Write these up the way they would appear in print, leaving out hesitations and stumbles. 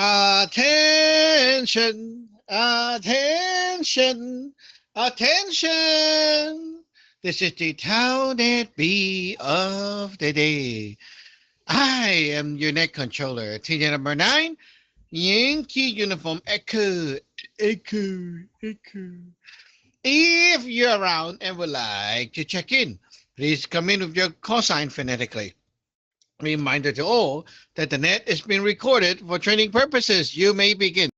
Attention, attention, attention. This is the Town That Be of the day. I am your net controller, TJ number 9, Yankee Uniform Echo, Echo, Echo. If you're around and would like to check in, please come in with your call sign phonetically. Reminder to all that the net is being recorded for training purposes. You may begin.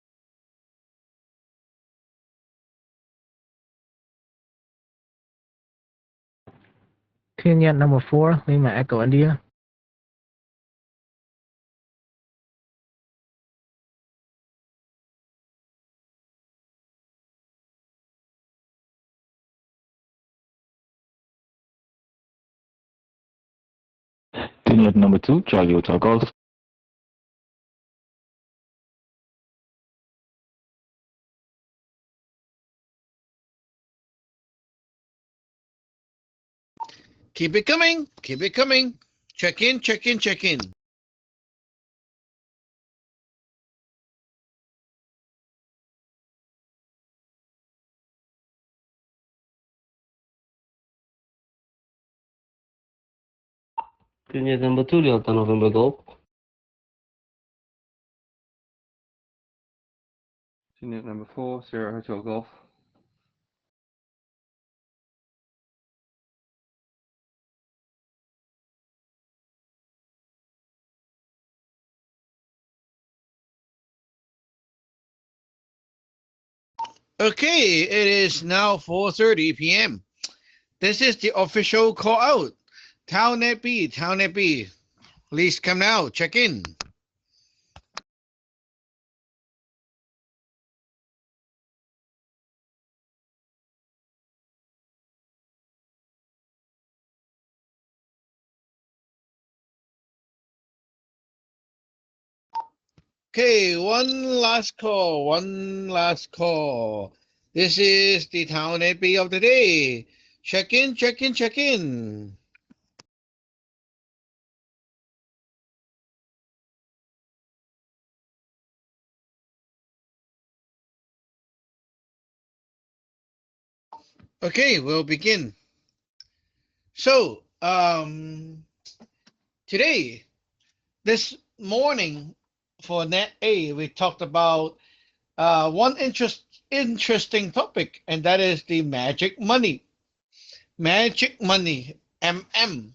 Kenya number 4, Lima Echo India. Juliet number 2, Charlie Hotel Golf. Keep it coming. Keep it coming. Check in, check in, check in. Juliet number 2, Delta November Golf. Juliet number 4, Sierra Hotel Golf. Okay, it is now 4:30 p.m. This is the official call out. Town at B, Town at B. Please come now, check in. Okay, one last call, one last call. This is the Town at B of the day. Check in, check in, check in. Okay, we'll begin. So, today, this morning for Net A, we talked about one interesting topic, and that is the magic money. Magic money, MM.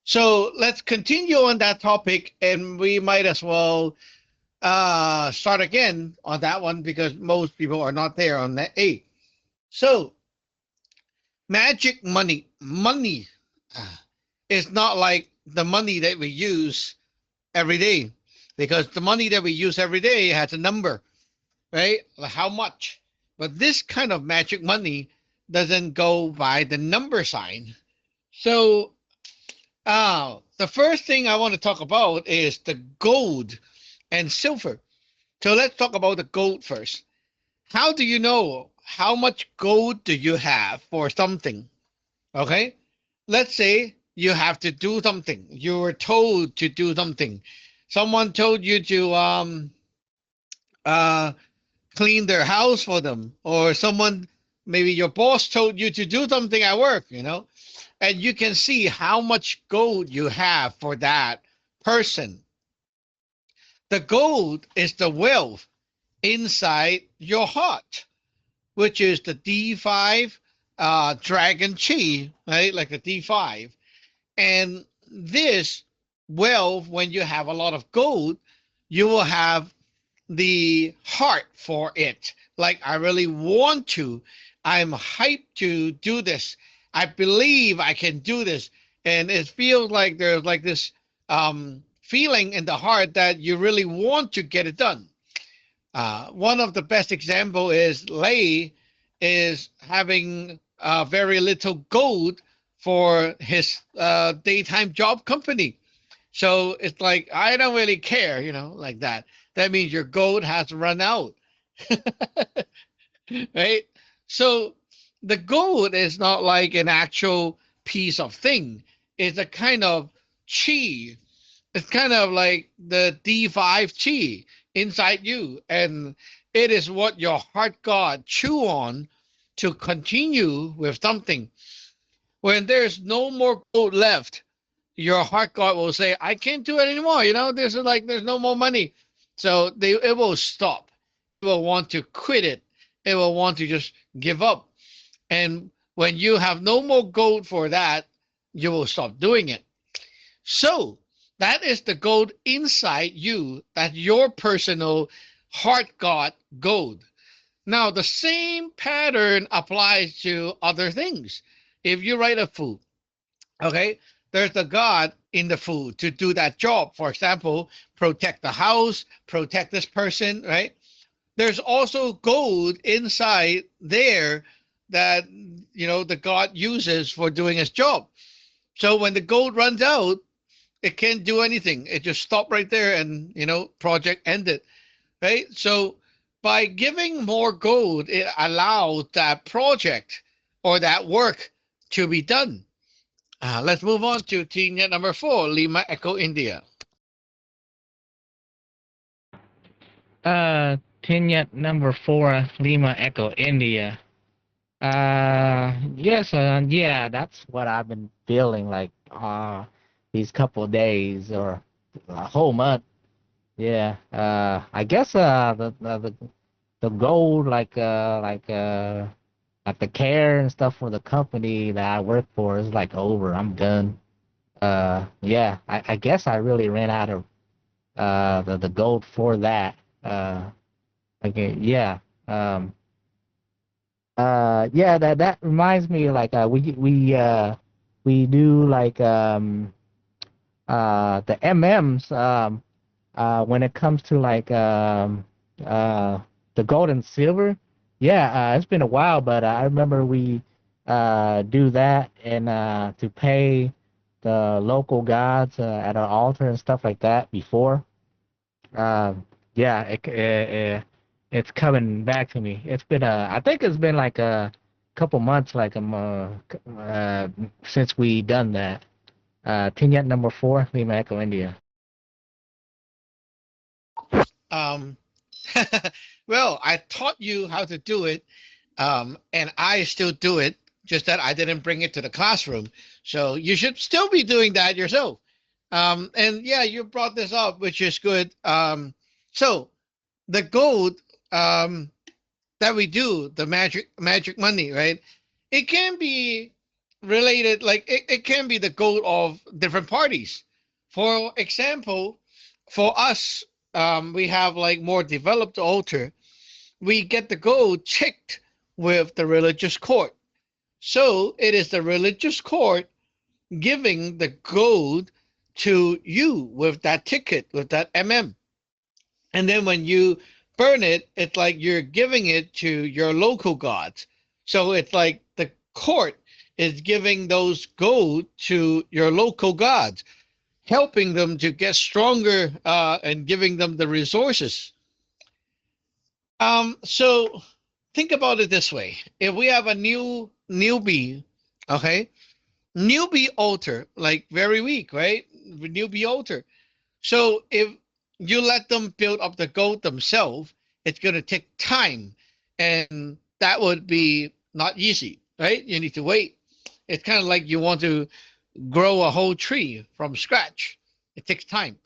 So let's continue on that topic, and we might as well start again on that one because most people are not there on Net A. So, magic money, money is not like the money that we use every day because the money that we use every day has a number, right? Like how much? But this kind of magic money doesn't go by the number sign. So, the first thing I want to talk about is the gold and silver. So let's talk about the gold first. How do you know how much gold do you have for something? Okay, let's say you have to do something. You were told to do something. Someone told you to uh clean their house for them, or someone, maybe your boss told you to do something at work, and you can see how much gold you have for that person. The gold is the wealth inside your heart, which is the D5 dragon chi, right? Like the D5. And this wealth, when you have a lot of gold, you will have the heart for it. Like, I really want to. I'm hyped to do this. I believe I can do this. And it feels like there's like this feeling in the heart that you really want to get it done. One of the best example is Lei is having very little gold for his daytime job company. So it's like, I don't really care, like that. That means your gold has run out, right? So the gold is not like an actual piece of thing. It's a kind of chi. It's kind of like the D5 chi. inside you, and it is what your heart God chew on to continue with something. When there's no more gold left, your heart God will say, I can't do it anymore. There's no more money. So it will stop. It will want to quit it. It will want to just give up. And when you have no more gold for that, you will stop doing it. So that is the gold inside you, that your personal heart God gold. Now, the same pattern applies to other things. If you write a food, okay, there's the God in the food to do that job. For example, protect the house, protect this person, right? There's also gold inside there that, the God uses for doing his job. So when the gold runs out, it can't do anything. It just stopped right there and, project ended, right? So by giving more gold, it allows that project or that work to be done. Let's move on to team net number 4, Lima Echo India. Tenyet number 4, Lima Echo India. Yes, yeah, that's what I've been feeling like these couple of days or a whole month. Yeah, I guess the goal like the care and stuff for the company that I work for is like over. I'm done. Yeah, I guess I really ran out of the gold for that. Okay, yeah. Yeah, that reminds me like we do like the MMs when it comes to like the gold and silver. Yeah, it's been a while, but I remember we do that and to pay the local gods at our altar and stuff like that before. Yeah, it's coming back to me. It's been I think it's been like a couple months, like since we done that. Tenyet number 4, Lima Echo India. Um, well, I taught you how to do it, and I still do it, just that I didn't bring it to the classroom. So you should still be doing that yourself. And yeah, you brought this up, which is good. So the gold that we do, the magic money, right? It can be related, like it can be the gold of different parties. For example, for us, we have like more developed altar. We get the gold checked with the religious court. So it is the religious court giving the gold to you with that ticket, with that MM. And then when you burn it, it's like you're giving it to your local gods. So it's like the court is giving those gold to your local gods, helping them to get stronger and giving them the resources. So think about it this way. If we have a newbie, okay, newbie altar, like very weak, right? Newbie altar. So if you let them build up the gold themselves, it's going to take time. And that would be not easy, right? You need to wait. It's kind of like you want to grow a whole tree from scratch. It takes time.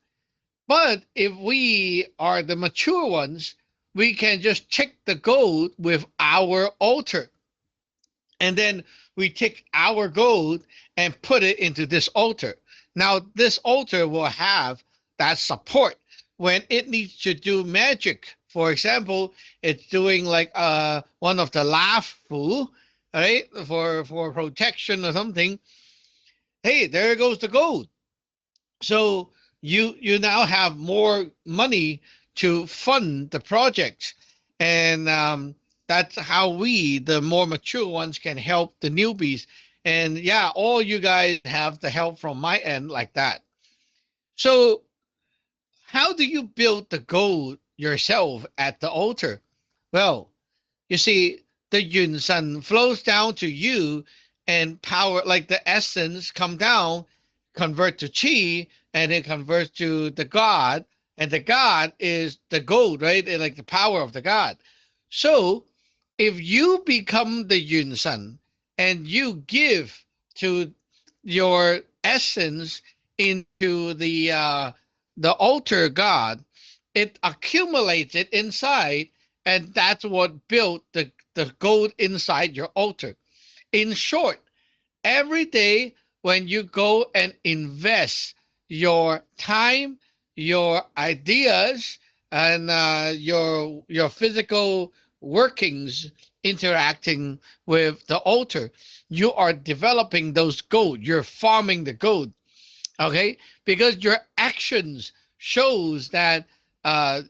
But if we are the mature ones, we can just check the gold with our altar. And then we take our gold and put it into this altar. Now, this altar will have that support when it needs to do magic. For example, it's doing like one of the laugh fu, right? For protection or something. Hey, there goes the gold. So you now have more money to fund the project. And that's how we, the more mature ones, can help the newbies. And yeah, all you guys have the help from my end like that. So how do you build the gold yourself at the altar? Well, you see, the Yun San flows down to you and power, like the essence come down, convert to chi, and it converts to the God, and the god is the gold, right? And like the power of the god. So if you become the Yun San and you give to your essence into the altar god, it accumulates it inside, and that's what built the gold inside your altar. In short, every day when you go and invest your time, your ideas, and your physical workings interacting with the altar, you are developing those gold. You're farming the gold, okay? Because your actions shows that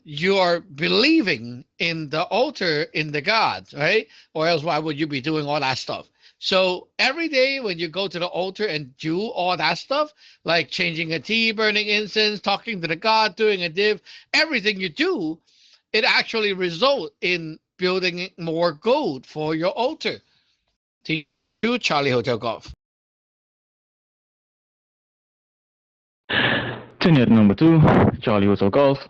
you are believing in the altar, in the gods, right? Or else why would you be doing all that stuff? So every day when you go to the altar and do all that stuff, like changing a tea, burning incense, talking to the god, doing a div, everything you do, it actually results in building more gold for your altar. To you, Charlie Hotel Golf. Tenet number 2, Charlie Hotel Golf.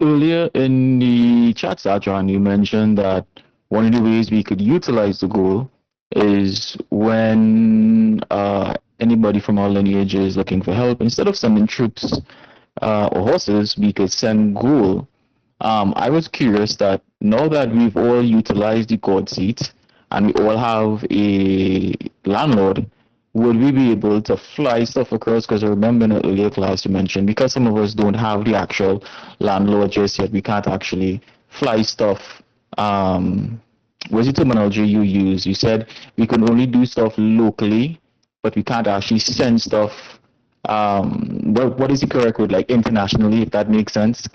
Earlier in the chat, Satran, you mentioned that one of the ways we could utilize the goal is when anybody from our lineage is looking for help. Instead of sending troops or horses, we could send gold. I was curious that now that we've all utilized the god seat and we all have a landlord, would we be able to fly stuff across? Because I remember in an earlier class you mentioned, because some of us don't have the actual landlord just yet, we can't actually fly stuff. What's the terminology you use? You said we can only do stuff locally, but we can't actually send stuff. What is the correct word? Like internationally, if that makes sense.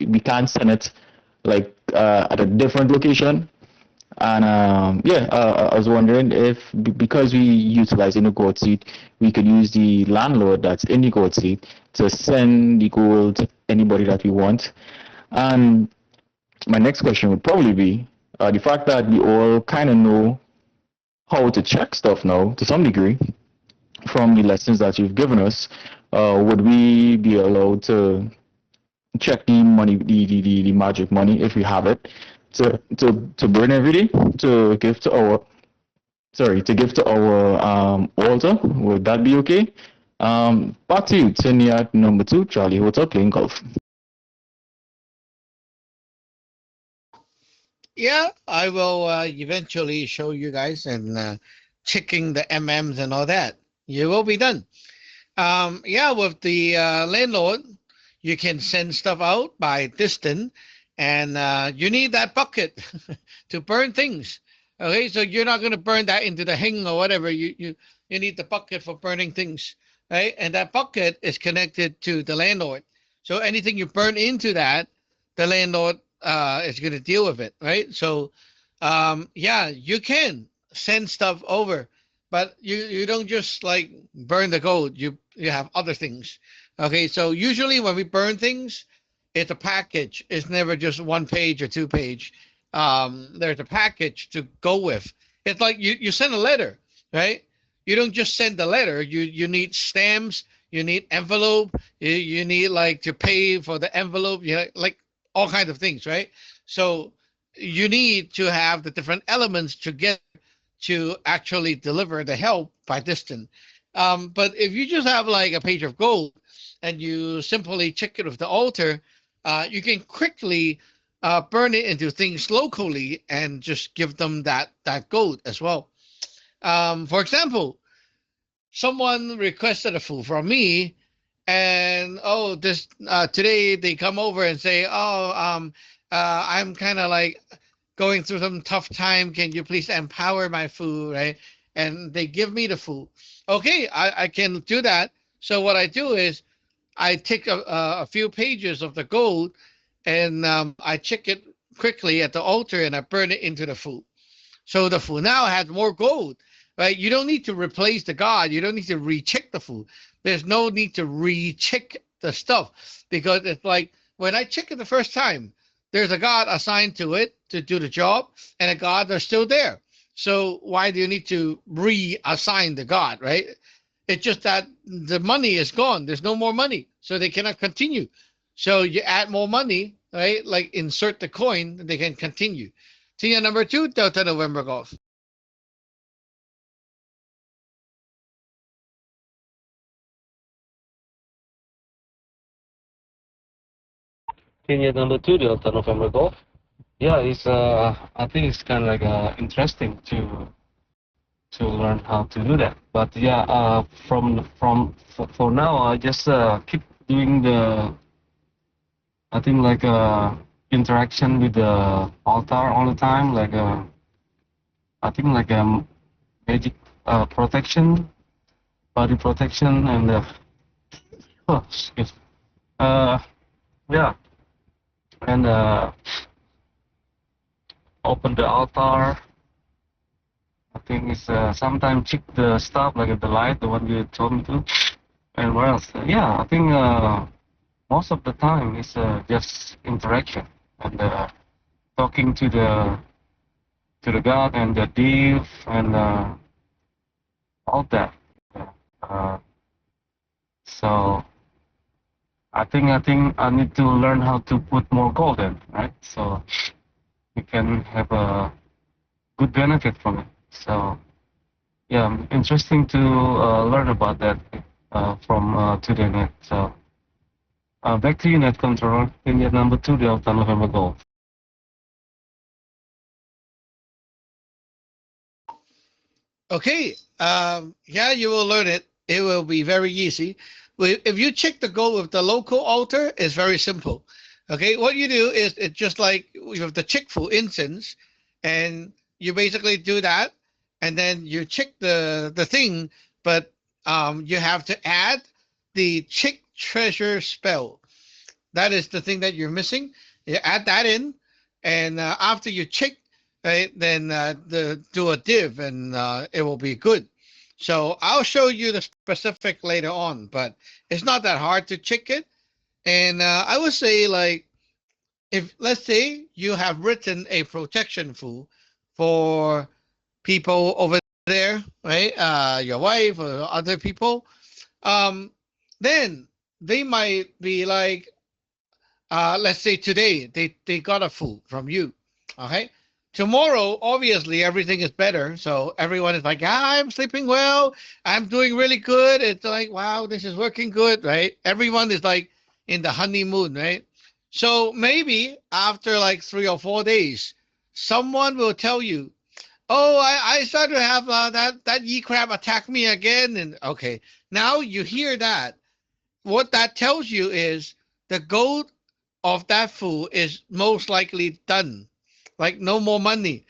We can't send it like at a different location. And I was wondering if because we utilize in the gold seat, we could use the landlord that's in the gold seat to send the gold to anybody that we want. And my next question would probably be the fact that we all kind of know how to check stuff now to some degree from the lessons that you've given us. Would we be allowed to check the money, the magic money, if we have it, to burn every day, to give to our altar? Would that be okay? Back to you, Tiniat number 2, Charlie Hotel playing golf. Yeah, I will eventually show you guys and checking the MMs and all that. You will be done. Yeah, with the landlord, you can send stuff out by distance, and you need that bucket to burn things. Okay, so you're not going to burn that into the hing or whatever. You need the bucket for burning things, right? And that bucket is connected to the landlord. So anything you burn into that, the landlord is going to deal with it, right? So yeah, you can send stuff over, but you don't just like burn the gold. You have other things. Okay, so usually when we burn things, it's a package. It's never just 1 page or 2 page. There's a package to go with. It's like you send a letter, right? You don't just send the letter. You need stamps. You need envelope. You need like to pay for the envelope. You know, like all kinds of things, right? So you need to have the different elements together to actually deliver the help by distance. But if you just have like a page of gold and you simply check it with the altar, you can quickly burn it into things locally and just give them that gold as well. For example, someone requested a food from me, and this today they come over and say, I'm kind of like going through some tough time. Can you please empower my food, right? And they give me the food. Okay, I can do that. So what I do is I take a few pages of the gold and I check it quickly at the altar and I burn it into the food. So the food now has more gold, right? You don't need to replace the god. You don't need to recheck the food. There's no need to recheck the stuff because it's like when I check it the first time, there's a god assigned to it to do the job and a god that's still there. So why do you need to reassign the god, right? It's just that the money is gone. There's no more money, so they cannot continue. So you add more money, right? Like insert the coin, they can continue. Tina number 2, Delta November Golf. Kenya number 2, Delta November Golf. Yeah, it's I think it's kind of like interesting to learn how to do that. But yeah, for now, I just keep doing the I think like interaction with the altar all the time, like I think like magic protection, body protection, and oh, excuse. Yeah, and open the altar. I think it's sometimes check the stuff like the light, the one you told me to, and what else? Yeah, I think most of the time it's just interaction and talking to the god and the div and all that. Uh, so I think I need to learn how to put more gold in, right? So you can have a good benefit from it. So yeah, interesting to learn about that from today net. So back to you, net controller. India number 2, Delta November Golf. Okay. Yeah, you will learn it. It will be very easy. If you check the goal with the local altar, it's very simple. Okay, what you do is it's just like with the Chick-fil incense, and you basically do that, and then you check the thing, but you have to add the Chick treasure spell. That is the thing that you're missing. You add that in, and after you check, right, then do a div, and it will be good. So I'll show you the specific later on, but it's not that hard to check it. And I would say, like, if let's say you have written a protection fool for people over there, right? Your wife or other people, um, then they might be like, let's say today they got a fool from you, okay? Tomorrow, obviously, everything is better. So everyone is like, ah, I'm sleeping well. I'm doing really good. It's like, wow, this is working good, right? Everyone is like in the honeymoon, right? So maybe after like 3 or 4 days, someone will tell you, oh, I started to have that ye crab attack me again. And okay, now you hear that. What that tells you is the gold of that fool is most likely done, like no more money.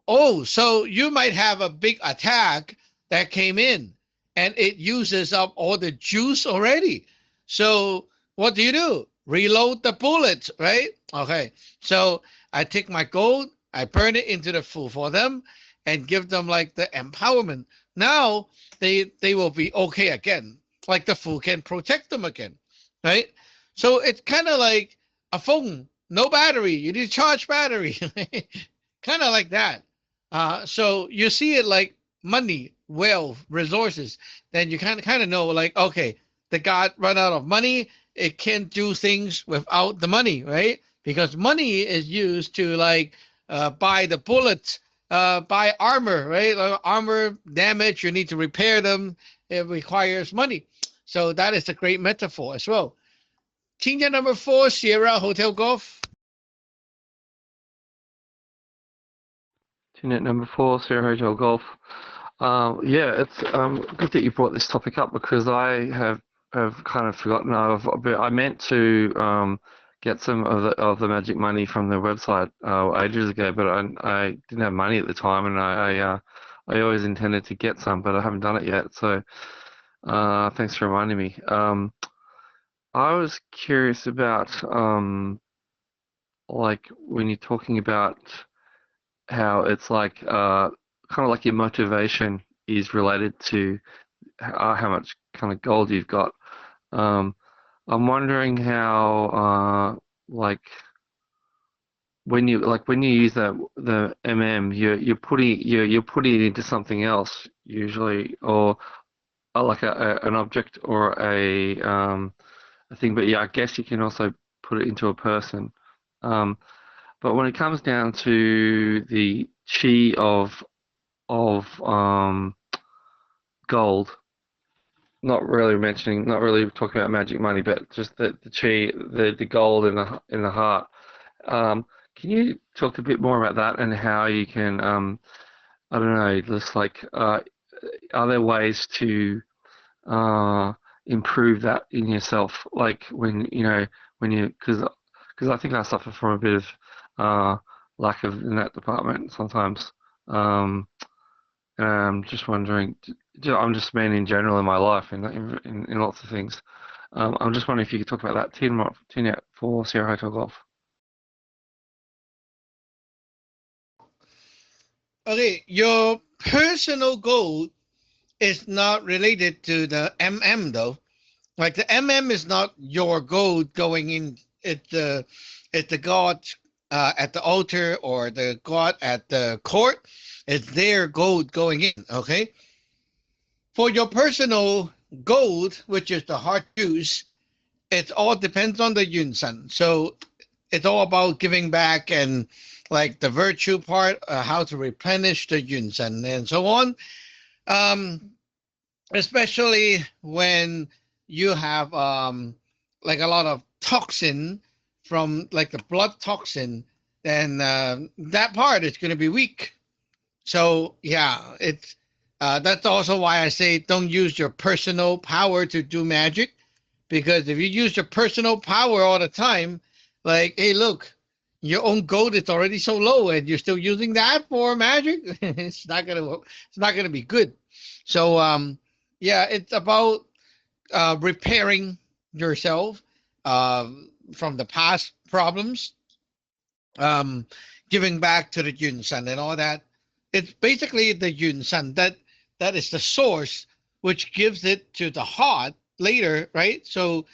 Oh, so you might have a big attack that came in and it uses up all the juice already. So what do? Reload the bullets, right? Okay. So I take my gold, I burn it into the fool for them and give them like the empowerment. Now they will be okay again. Like the fool can protect them again, right? So it's kind of like a phone, no battery. You need to charge battery, kind of like that. So you see it like money, wealth, resources. Then you kind of know like, okay, the god run out of money. It can't do things without the money, right? Because money is used to like buy the bullets, buy armor, right? Armor damage, you need to repair them. It requires money. So that is a great metaphor as well. Team number 4, Sierra Hotel Golf. TNet number 4, Sierra Hotel Golf. Yeah, it's good that you brought this topic up because I have kind of forgotten. I meant to get some of the magic money from the website ages ago, but I didn't have money at the time, and I always intended to get some, but I haven't done it yet. So thanks for reminding me. I was curious about like when you're talking about how it's like kind of like your motivation is related to how much kind of gold you've got. I'm wondering how like when you use the MM, you're putting it into something else usually, or like an object or a thing. But yeah, I guess you can also put it into a person. But when it comes down to the chi of gold, not really talking about magic money, but just the chi, the gold in the heart. Can you talk a bit more about that and how you can, I don't know, just like, are there ways to improve that in yourself? Like because I think I suffer from a bit of lack of in that department sometimes. And I'm just wondering, I'm just mean in general in my life, in lots of things. I'm just wondering if you could talk about that. Tune out for Sierra Hotel Golf. Okay, your personal goal is not related to the though. Like the is not your gold going in at the god at the altar or the god at the court. It's their gold going in. Okay. For your personal gold, which is the heart juice, it all depends on the yun san. So it's all about giving back and like the virtue part, how to replenish the yun san and so on. Um, Especially when you have like a lot of toxin from like the blood toxin, then that part is going to be weak. So yeah, it's that's also why I say don't use your personal power to do magic, because if you use your personal power all the time, like hey look, your own gold is already so low and you're still using that for magic, it's not gonna be good. So yeah, it's about repairing yourself from the past problems, um, giving back to the Yun San and all that. It's basically the Yun San that is the source which gives it to the heart later, right? So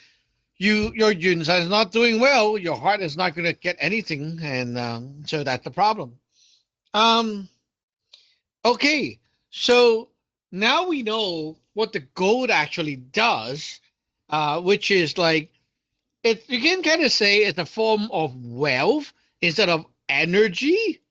your Yun San is not doing well, your heart is not going to get anything, and so that's the problem. Um, okay, so now we know what the gold actually does, which is like it. You can kind of say it's a form of wealth instead of energy.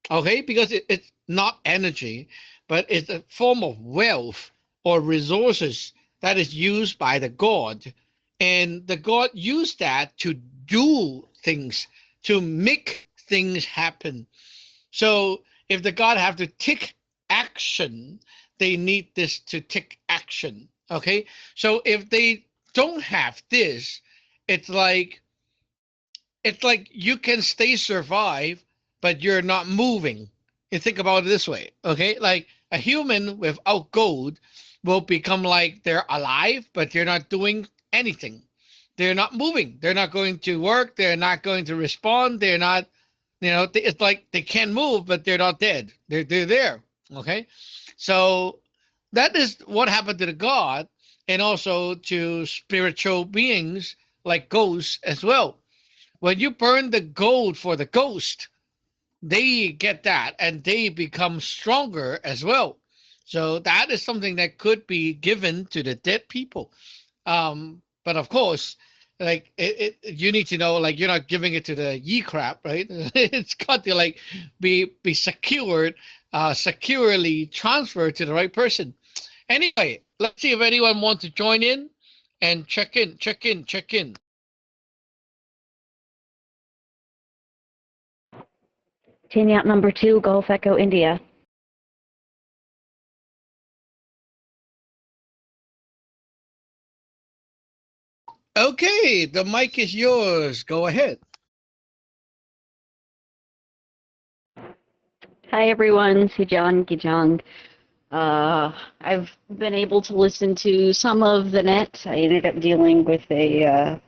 Okay, because it's not energy, but it's a form of wealth or resources that is used by the god, and the god used that to do things, to make things happen. So if the god have to take action, they need this to take action. Okay, so if they don't have this, it's like you can stay survive, but you're not moving. You think about it this way, okay? Like a human without gold will become like they're alive, but they're not doing anything. They're not moving. They're not going to work. They're not going to respond. They're not, it's like they can move, but they're not dead. They're there, okay? So that is what happened to the god and also to spiritual beings like ghosts as well. When you burn the gold for the ghost, they get that and they become stronger as well. So that is something that could be given to the dead people. But of course, like you need to know, like you're not giving it to the ye crap, right? It's got to like be secured, securely transferred to the right person. Anyway, let's see if anyone wants to join in and check in. Team out number 2, Golf Echo India. Okay, the mic is yours. Go ahead. Hi everyone, Sijang Gijang. I've been able to listen to some of the net. I ended up dealing with an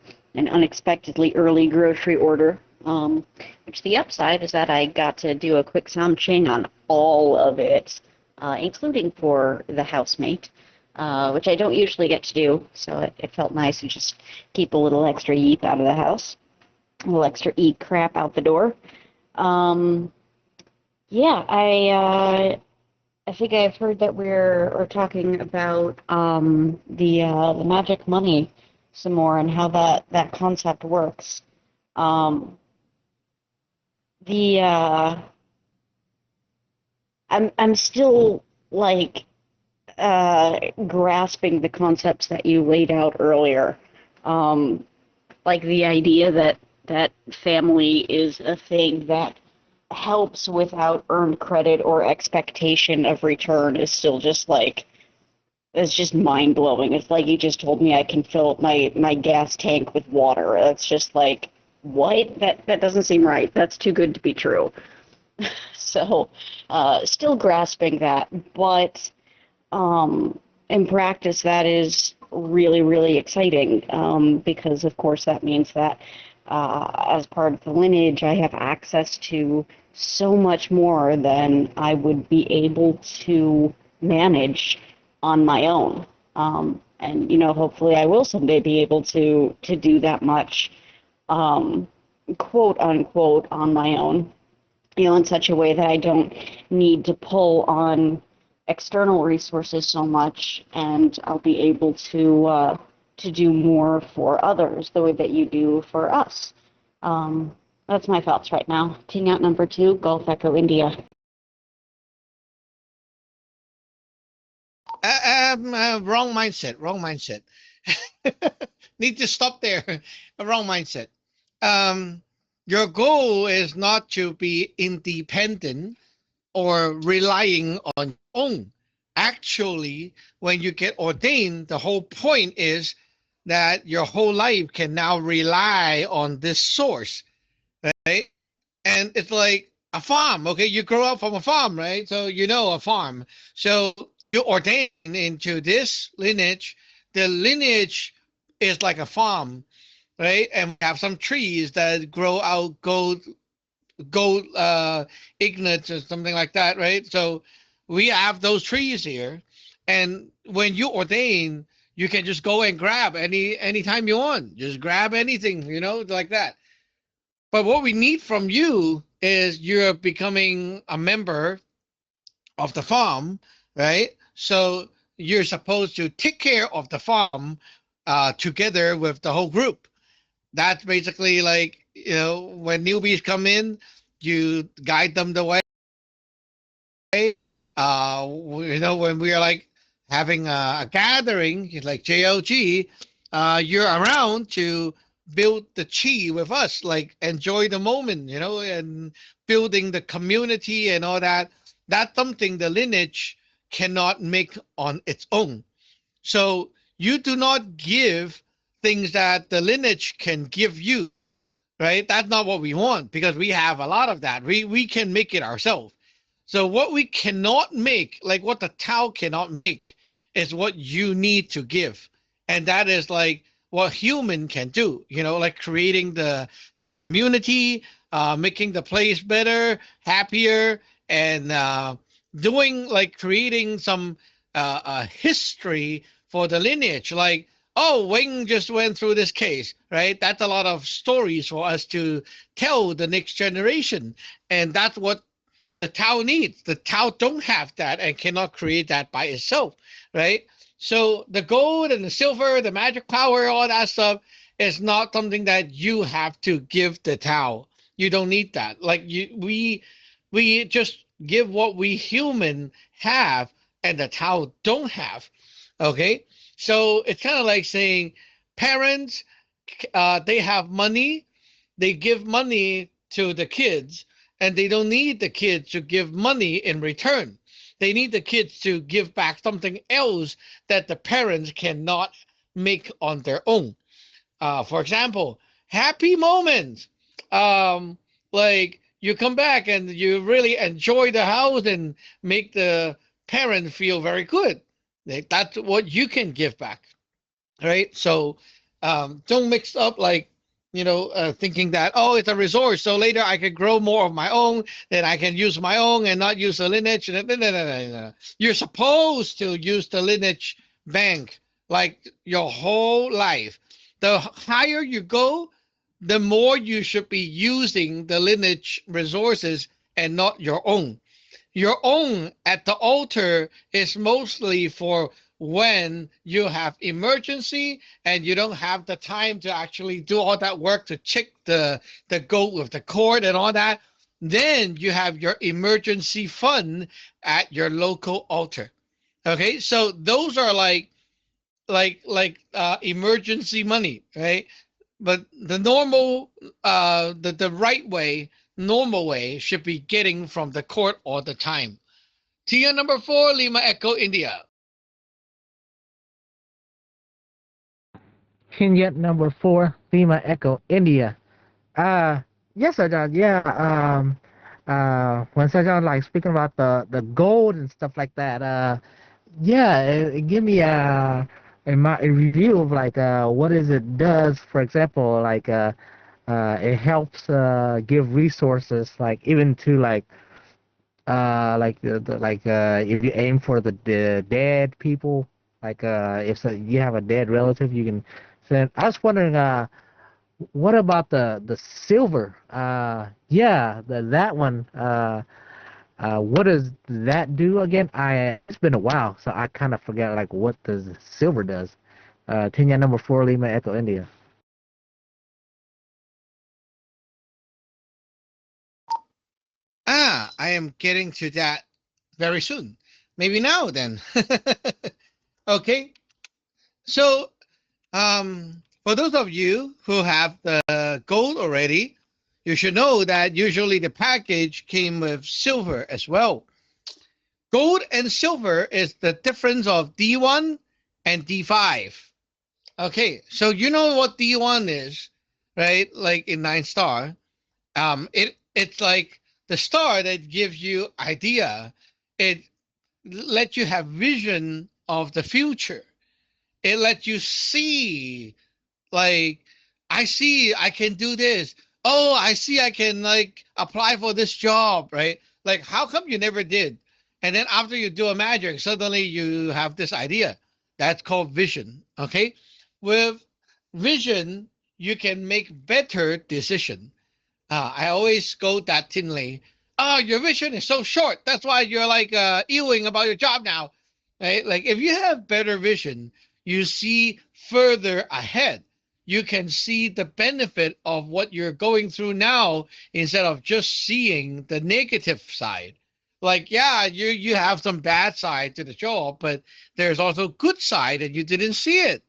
unexpectedly early grocery order, which the upside is that I got to do a quick sound ching on all of it, including for the housemate, which I don't usually get to do, so it felt nice to just keep a little extra yeep out of the house, a little extra eat crap out the door. Yeah, I think I've heard that we're talking about the magic money some more and how that concept works. Um, the I'm still like grasping the concepts that you laid out earlier, um, like the idea that family is a thing that helps without earned credit or expectation of return is still just like it's just mind blowing. It's like you just told me I can fill my gas tank with water. It's just like what? That doesn't seem right. That's too good to be true. So, still grasping that, but in practice, that is really, really exciting because, of course, that means that as part of the lineage, I have access to so much more than I would be able to manage on my own. And, hopefully I will someday be able to do that much, quote unquote, on my own, in such a way that I don't need to pull on external resources so much, and I'll be able to do more for others the way that you do for us. That's my thoughts right now. Teeing out number 2, Golf Echo India. Wrong mindset. Wrong mindset. Need to stop there. Wrong mindset. Your goal is not to be independent or relying on your own. Actually, when you get ordained, the whole point is that your whole life can now rely on this source, right? And it's like a farm, okay? You grow up from a farm, right? So you know a farm. So you ordain into this lineage. The lineage is like a farm, right? And we have some trees that grow out gold ignats or something like that, right? So we have those trees here, and when you ordain, you can just go and grab anytime you want. Just grab anything, like that. But what we need from you is you're becoming a member of the farm, right? So you're supposed to take care of the farm together with the whole group. That's basically like, when newbies come in, you guide them the way. When we are like having a gathering, like JLG, you're around to build the chi with us, like enjoy the moment, and building the community and all that. That's something the lineage cannot make on its own. So you do not give things that the lineage can give you, right? That's not what we want, because we have a lot of that. We can make it ourselves. So what we cannot make, like what the Tao cannot make, is what you need to give. And that is like what human can do, like creating the community, making the place better, happier, and doing like creating some history for the lineage. Like, oh, Wing just went through this case, right? That's a lot of stories for us to tell the next generation. And that's what the Tao needs. The Tao don't have that and cannot create that by itself, right? So the gold and the silver, the magic power, all that stuff is not something that you have to give the Tao. You don't need that. Like we just give what we human have and the Tao don't have. Okay, so it's kind of like saying parents, they have money, they give money to the kids, and they don't need the kids to give money in return. They need the kids to give back something else that the parents cannot make on their own. For example, happy moments. Like you come back and you really enjoy the house and make the parent feel very good. That's what you can give back, right? So don't mix up like, thinking that, oh, it's a resource, so later I can grow more of my own, then I can use my own and not use the lineage. No. You're supposed to use the lineage bank like your whole life. The higher you go, the more you should be using the lineage resources and not your own. Your own at the altar is mostly for when you have emergency and you don't have the time to actually do all that work to check the goat with the cord and all that. Then you have your emergency fund at your local altar. Okay, so those are like emergency money, right? But the normal the right way, normal way should be getting from the court all the time. Tier number 4, Lima Echo India. Vignette number 4, Lima Echo India. Yes, Sir John. Yeah. When Sir John like speaking about the gold and stuff like that. Yeah. Give me a review of like what is it does. For example, like it helps give resources like even to like if you aim for the dead people, like if you have a dead relative, you can send. I was wondering, what about the silver? Yeah, that one. What does that do again? It's been a while, so I kind of forget like what does silver does. Tinya number 4, Lima Echo India. I am getting to that very soon. Maybe now then. Okay. So, for those of you who have the gold already, you should know that usually the package came with silver as well. Gold and silver is the difference of D1 and D5. Okay, so you know what D1 is, right? Like in 9 star. It's like the star that gives you idea. It lets you have vision of the future. It lets you see, like, I see I can do this. Oh, I see I can like apply for this job, right? Like, how come you never did? And then after you do a magic, suddenly you have this idea. That's called vision. Okay. With vision, you can make better decision. I always go that thinly. Oh, your vision is so short. That's why you're like ewing about your job now, right? Like if you have better vision, you see further ahead. You can see the benefit of what you're going through now instead of just seeing the negative side. Like, yeah, you have some bad side to the job, but there's also good side and you didn't see it.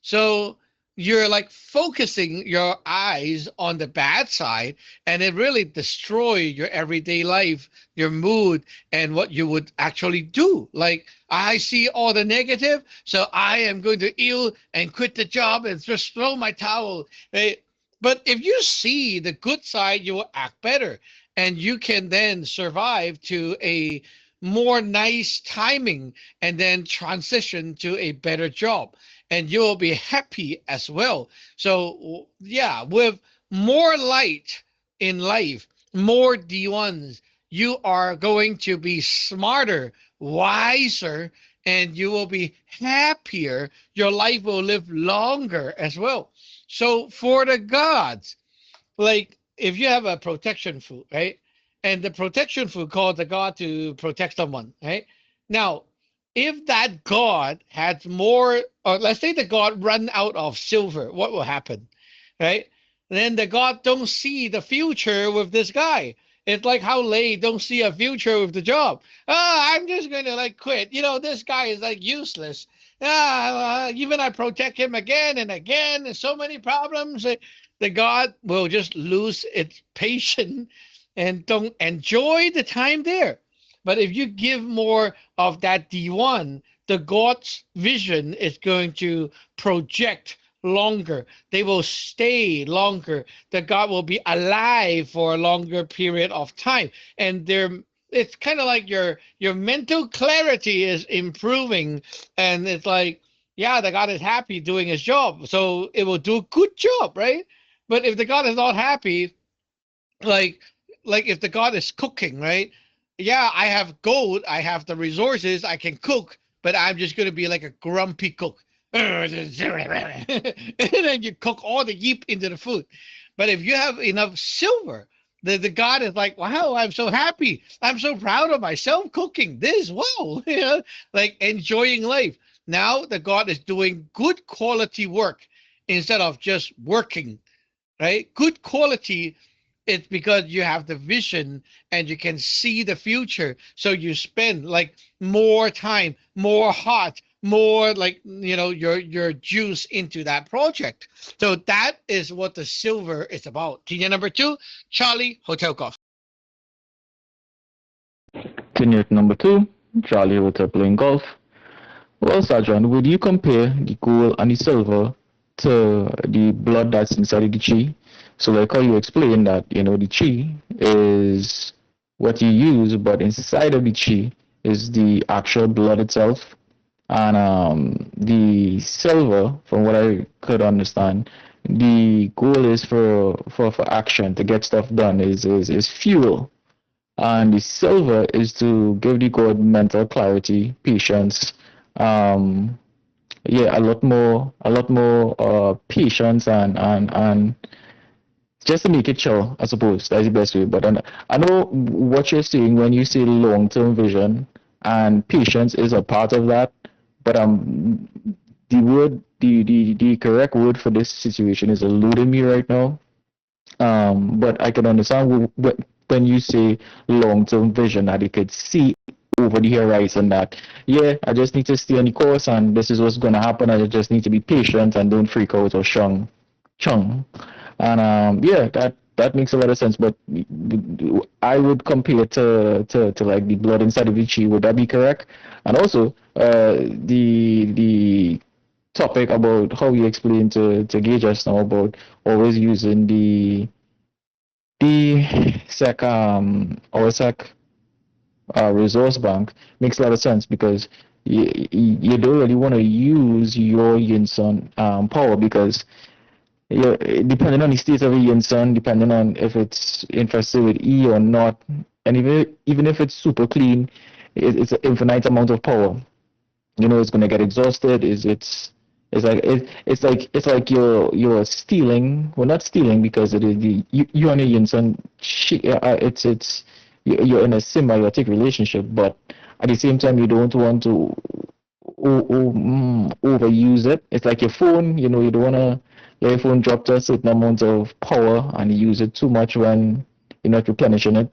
So you're like focusing your eyes on the bad side and it really destroy your everyday life, your mood, and what you would actually do. Like, I see all the negative, so I am going to ill and quit the job and just throw my towel, right? But if you see the good side, you will act better and you can then survive to a more nice timing and then transition to a better job and you will be happy as well. So yeah, with more light in life, more D1s, you are going to be smarter, wiser, and you will be happier. Your life will live longer as well. So for the gods, like if you have a protection food, right? And the protection food calls the god to protect someone, right? Now, if that god has more, or let's say the god run out of silver, what will happen, right? Then the god don't see the future with this guy. It's like how Lei don't see a future with the job. Oh, I'm just gonna like quit. You know, this guy is like useless. Even I protect him again and again. There's so many problems. The god will just lose its patience and don't enjoy the time there. But if you give more of that D1, the God's vision is going to project longer. They will stay longer. The God will be alive for a longer period of time. And it's kind of like your mental clarity is improving. And it's like, yeah, the God is happy doing his job. So it will do a good job, right? But if the God is not happy, like if the God is cooking, right? Yeah, I have gold, I have the resources, I can cook, but I'm just going to be like a grumpy cook. And then you cook all the yeep into the food. But if you have enough silver, the god is like, wow, I'm so happy. I'm so proud of myself cooking this. Wow, like enjoying life. Now the god is doing good quality work instead of just working, right? Good quality. It's because you have the vision and you can see the future. So you spend like more time, more heart, more like your juice into that project. So that is what the silver is about. Senior number two, Charlie Hotel Golf. Tenured number 2, Charlie Hotel playing golf. Well, Sergeant, would you compare the gold and the silver to the blood that's inside of the chi? So, like how you explained that, the chi is what you use, but inside of the chi is the actual blood itself. And the silver, from what I could understand, the goal is for action, to get stuff done, is fuel. And the silver is to give the god mental clarity, patience, um, yeah, a lot more patience and just to make it chill, I suppose that's the best way. But I know what you're saying when you say long-term vision, and patience is a part of that. But the correct word for this situation is eluding me right now. But I can understand when you say long-term vision, that you could see over the horizon that, yeah, I just need to stay on the course and this is what's going to happen. I just need to be patient and don't freak out or chung. And yeah, that makes a lot of sense. But I would compare it to like the blood inside of the chi. Would that be correct? And also, the topic about how you explained to Gay just now about always using the sec our sec resource bank makes a lot of sense, because you don't really want to use your Yinson power, because depending on the state of the Yinson, depending on if it's infested with E or not, and even if it's super clean, it's an infinite amount of power. It's going to get exhausted. It's like you're stealing. Well, not stealing, because it is you and your Yinson. You're in a symbiotic relationship, but at the same time you don't want to overuse it. It's like your phone. You don't want to let your phone drop to a certain amount of power and you use it too much when you're not replenishing it,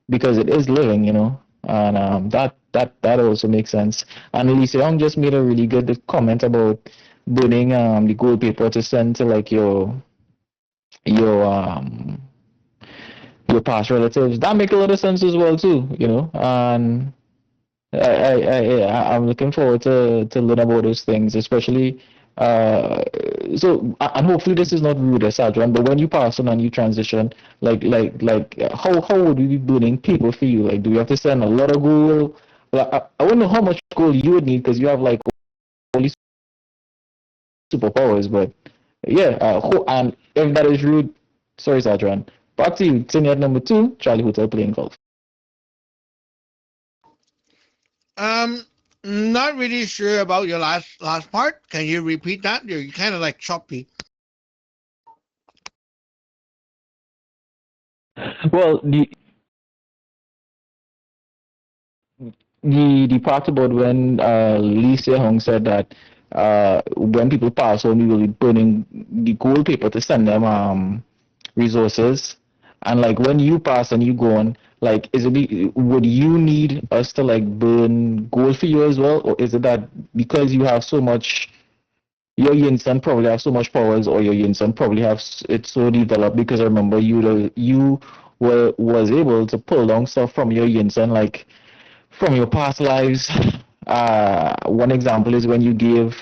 because it is living. And that also makes sense. And Lisa Young just made a really good comment about burning the gold paper to send to like your your past relatives. That make a lot of sense as well too. And I'm looking forward to learn about those things, especially and hopefully this is not rude or sad, but when you pass on and you transition, how would we be burning paper for you? Like, do you have to send a lot of gold? Like, I wonder how much gold you would need, because you have like all these superpowers. But yeah, and if that is rude, sorry, Sergeant. Back to you. Senior number 2, Charlie Hotel playing golf. Not really sure about your last part. Can you repeat that? You're kind of like choppy. Well, the part about when Lee Se-hung said that when people pass on, we will be burning the gold paper to send them resources. And like when you pass and you go on, like would you need us to like burn gold for you as well? Or is it that because you have so much, your Yinsen probably have so much powers, or your Yinsen probably have it so developed? Because I remember you was able to pull down stuff from your Yinsen, like from your past lives. One example is when you gave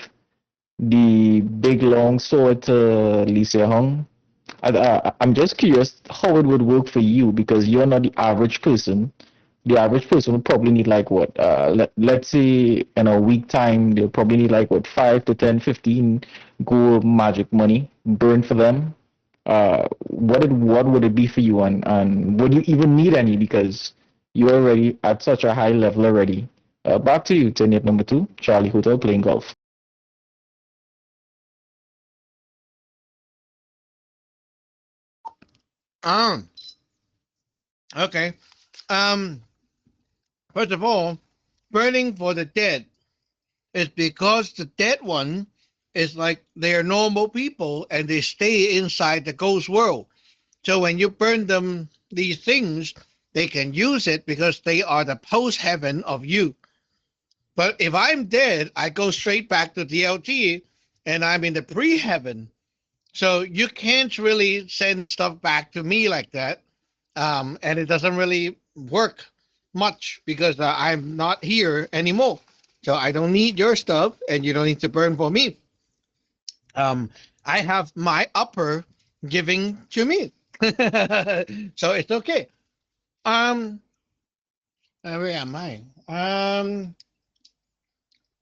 the big long sword to Lee Se-hung. I'm just curious how it would work for you, because you're not the average person. The average person would probably need like what? Let's say in a week time, they'll probably need like what, 5 to 10, 15 gold magic money burned for them. What would it be for you, and would you even need any, because you're already at such a high level already? Back to you, tenured number 2, Charlie Hotel playing golf. Um, Okay. Um, First of all, burning for the dead is because the dead one is like they are normal people and they stay inside the ghost world. So when you burn them these things, they can use it because they are the post heaven of you. But if I'm dead, I go straight back to DLT and I'm in the pre heaven. So you can't really send stuff back to me like that. And it doesn't really work much because I'm not here anymore. So I don't need your stuff and you don't need to burn for me. Um, I have my upper giving to me. So it's okay. Um, where am I?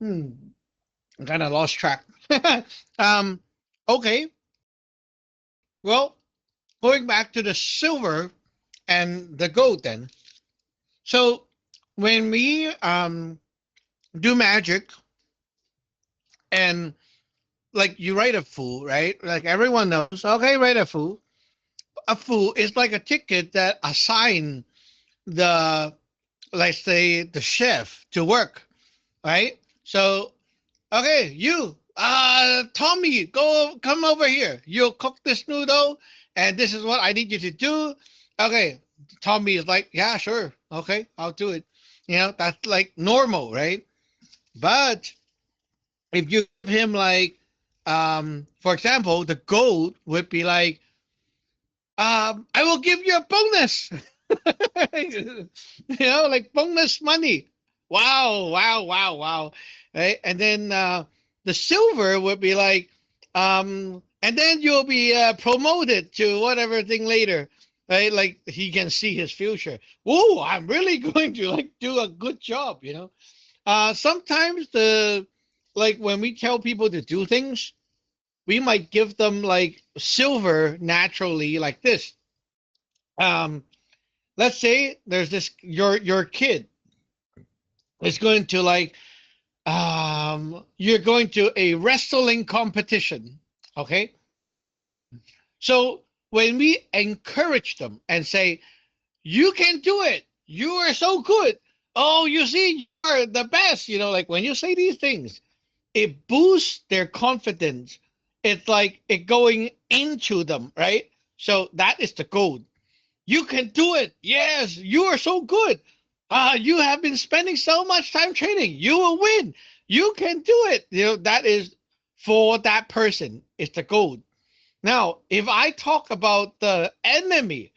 Hmm, I kind of lost track. um, okay. Well, going back to the silver and the gold then. So when we do magic and like you write a fool, right? Like everyone knows, okay, write a fool. A fool is like a ticket that assign the, let's say, the chef to work, right? So, okay, you, Tommy, go come over here. You'll cook this noodle, and this is what I need you to do. Okay, Tommy is like, yeah, sure, okay, I'll do it. That's like normal, right? But if you give him like, for example, the gold would be like, I will give you a bonus. Like bonus money. Wow, wow, wow, wow. Right? And then the silver would be like, and then you'll be promoted to whatever thing later. Right? Like he can see his future. Whoa, I'm really going to like do a good job. Sometimes like when we tell people to do things, we might give them like silver naturally like this. Um, let's say there's this your kid is going to like you're going to a wrestling competition, okay? So when we encourage them and say you can do it, you are so good, oh, you see, you're the best, like when you say these things, it boosts their confidence. It's like it going into them, right? So that is the goal. You can do it. Yes, you are so good. You have been spending so much time training. You will win. You can do it. That is for that person. It's the goal. Now, if I talk about the enemy,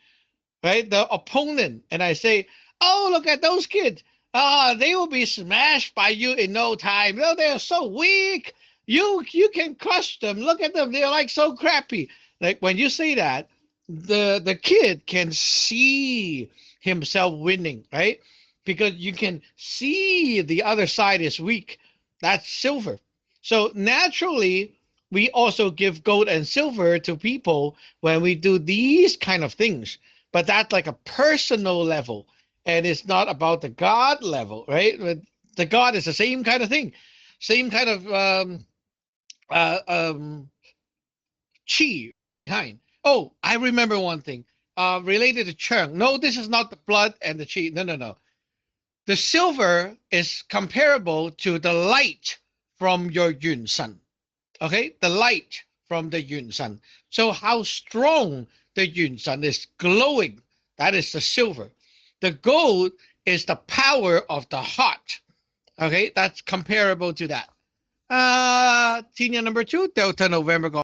right, the opponent, and I say, "Oh, look at those kids. They will be smashed by you in no time. No, they're so weak. You can crush them. Look at them. They're like so crappy." Like when you say that, the kid can see himself winning, right? Because you can see the other side is weak. That's silver. So naturally, we also give gold and silver to people when we do these kind of things. But that's like a personal level, and it's not about the God level, right? But the God is the same kind of thing, same kind of uh, um, chi behind. Oh, I remember one thing related to Cheng. No, this is not the blood and the chi. No, no, no. The silver is comparable to the light from your Yun Sun. Okay, the light from the Yun Sun. So how strong the Yun Sun is glowing, that is the silver. The gold is the power of the heart. Okay, that's comparable to that. Senior number 2, Delta November Golf.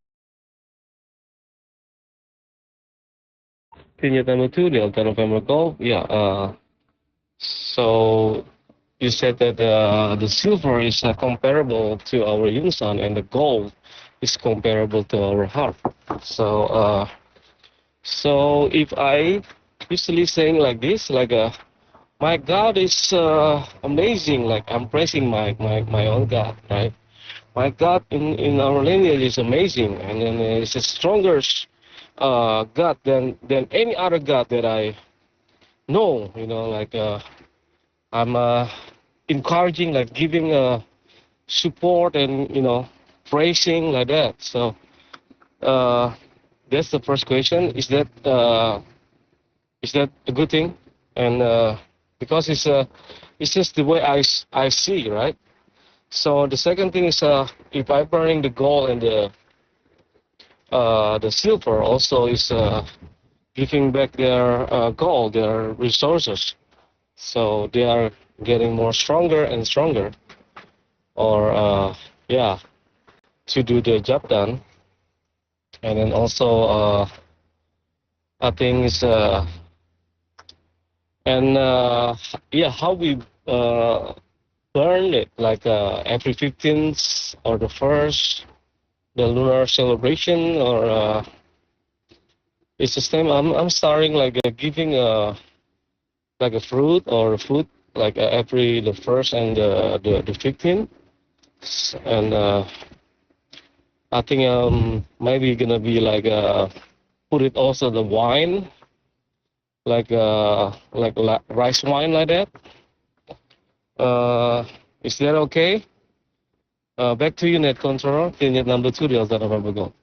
Senior number 2, Delta November Golf. Yeah. So you said that the silver is comparable to our Yunsan and the gold is comparable to our heart. So if I usually saying like this, like my God is amazing, like I'm praising my own God, right? My God in our lineage is amazing, and then it's the strongest God than any other God that I know. Like I'm encouraging, like giving support and praising like that. So that's the first question. Is that Is that a good thing? And because it's just the way I see, right? So the second thing is if I burning the gold and the silver also is giving back their gold, their resources. So they are getting more stronger and stronger, or yeah, to do their job done. And then also I think is and yeah, how we burn it, like every 15th or the first, the lunar celebration, or it's the same. I'm starting like giving like a fruit or a food like every the first and the 15th, and I think maybe gonna be like put it also the wine like rice wine like that. Is that okay? Back to you, net control. Unit number 2, Delta November Go.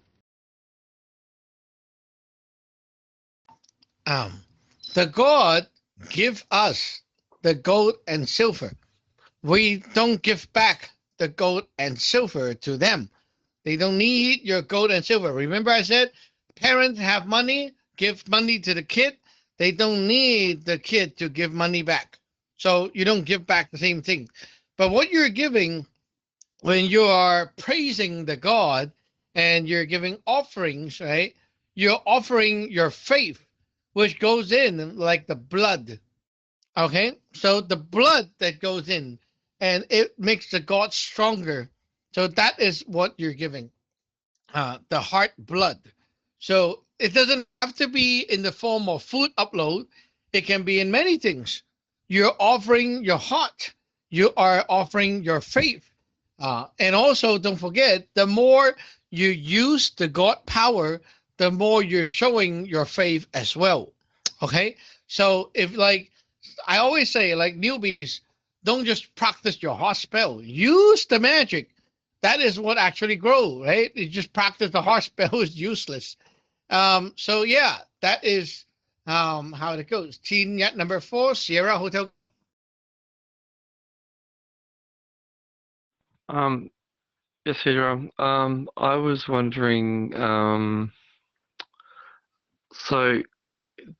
The God give us the gold and silver. We don't give back the gold and silver to them. They don't need your gold and silver. Remember I said parents have money, give money to the kid. They don't need the kid to give money back. So you don't give back the same thing. But what you're giving when you are praising the God and you're giving offerings, right? You're offering your faith, which goes in like the blood. Okay, so the blood that goes in and it makes the God stronger. So that is what you're giving, the heart blood. So it doesn't have to be in the form of food upload. It can be in many things. You're offering your heart. You are offering your faith. And also, don't forget, the more you use the God power, the more you're showing your faith as well. Okay? So if like, I always say, like newbies, don't just practice your heart spell. Use the magic. That is what actually grows, right? You just practice the heart spell is useless. So yeah, that is how it goes. Team yet number 4, Sierra Hotel. Yes, Hidra. I was wondering, so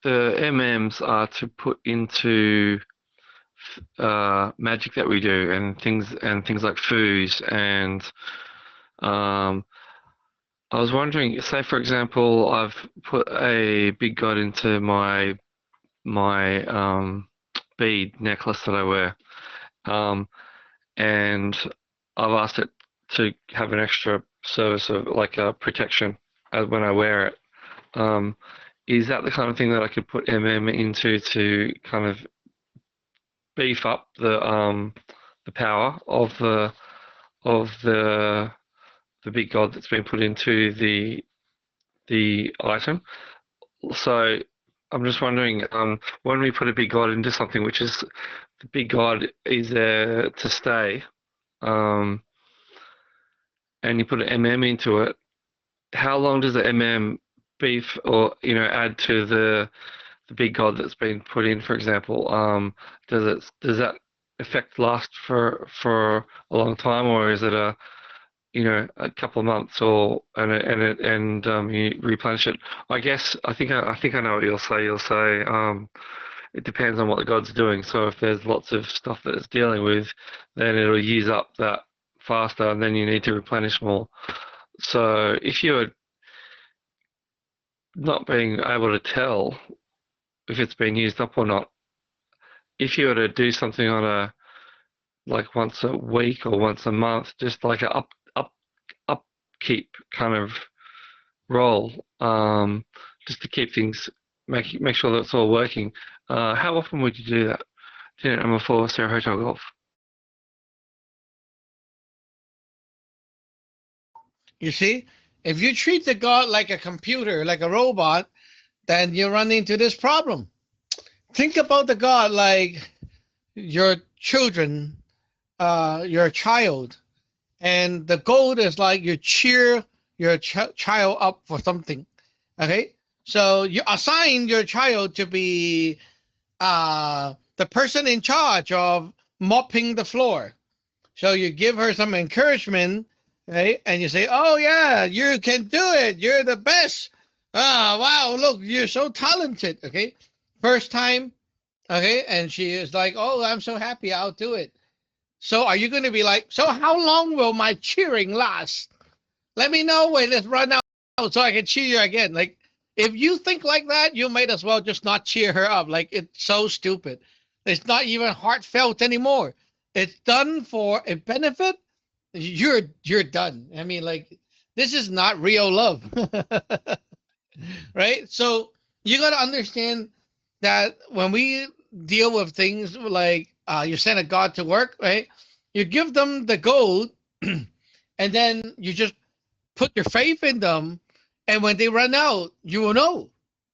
the MMs are to put into magic that we do, and things like foos, and I was wondering, say for example, I've put a big god into my bead necklace that I wear, and I've asked it to have an extra service of like a protection when I wear it. Is that the kind of thing that I could put into to kind of beef up the power of the big god that's been put into the item? So I'm just wondering, when we put a big god into something, which is the big god is there to stay, and you put an into it, how long does the beef or add to the big god that's been put in, for example? Does that effect last for a long time, or is it a couple of months, or you replenish it? I guess I think I know what you'll say. You'll say it depends on what the god's doing. So if there's lots of stuff that it's dealing with, then it'll use up that faster, and then you need to replenish more. So if you're not being able to tell if it's been used up or not, if you were to do something on a like once a week or once a month, just like a upkeep kind of role, just to keep things make sure that it's all working. How often would you do that? Unit number 4, Sierra Hotel Golf. You see, if you treat the God like a computer, like a robot, then you run into this problem. Think about the God like your children, your child, and the goal is like you cheer your child up for something. Okay, So you assign your child to be the person in charge of mopping the floor. So you give her some encouragement, right? And you say, "Oh yeah, you can do it. You're the best. Ah, wow, look, you're so talented." Okay, first time, okay, and she is like, "Oh, I'm so happy. I'll do it." So are you going to be like, "So how long will my cheering last? Let me know when it's run out so I can cheer you again." Like, if you think like that, you might as well just not cheer her up. Like, it's so stupid. It's not even heartfelt anymore. It's done for a benefit. You're done. I mean, like, this is not real love. Right? So you got to understand that when we deal with things like you send a God to work, right? You give them the gold, and then you just put your faith in them, and when they run out, you will know.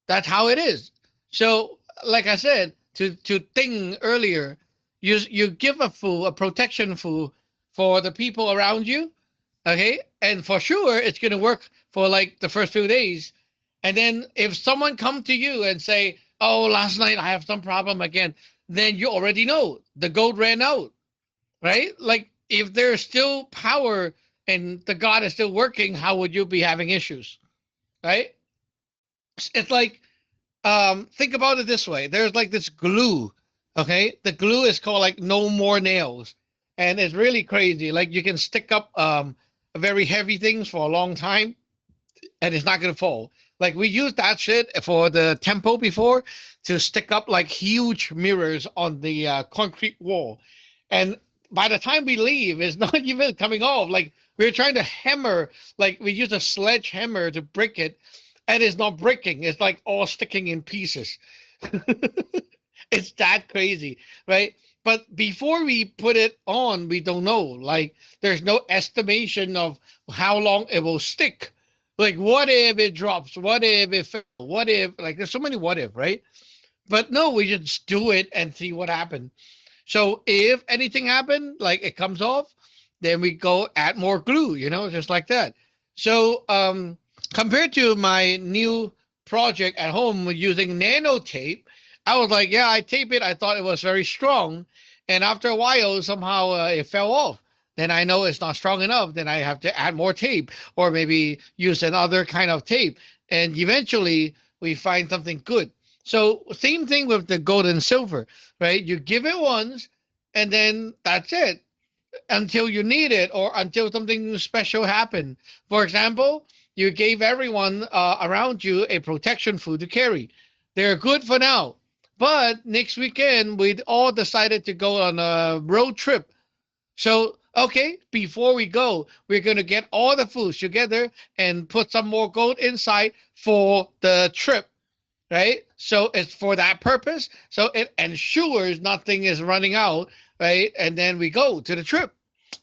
That's how it is. So, like I said, to Ting earlier, you give a food, a protection food for the people around you, okay, and for sure it's gonna work for like the first few days, and then if someone come to you and say, "Oh, last night I have some problem again," then you already know the gold ran out, right? Like if there's still power and the God is still working, how would you be having issues, right? It's like think about it this way. There's like this glue, okay? The glue is called like no more nails, and it's really crazy. Like you can stick up very heavy things for a long time, and it's not gonna fall. Like we used that shit for the temple before to stick up like huge mirrors on the concrete wall, and by the time we leave, it's not even coming off. Like we're trying to hammer, like we use a sledgehammer to break it, and it's not breaking. It's like all sticking in pieces. It's that crazy, right? But before we put it on, we don't know. Like there's no estimation of how long it will stick. Like what if it drops? What if it fell? What if, like there's so many what if, right? But no, we just do it and see what happens. So if anything happened, like it comes off, then we go add more glue, just like that. So compared to my new project at home using nano tape, I was like, yeah, I tape it. I thought it was very strong, and after a while, somehow it fell off. Then I know it's not strong enough. Then I have to add more tape, or maybe use another kind of tape, and eventually we find something good. So same thing with the gold and silver, right? You give it once, and then that's it until you need it or until something special happened. For example, you gave everyone around you a protection food to carry. They're good for now. But next weekend, we all decided to go on a road trip. So, okay, before we go, we're going to get all the foods together and put some more gold inside for the trip, right? So it's for that purpose. So it ensures nothing is running out, right? And then we go to the trip.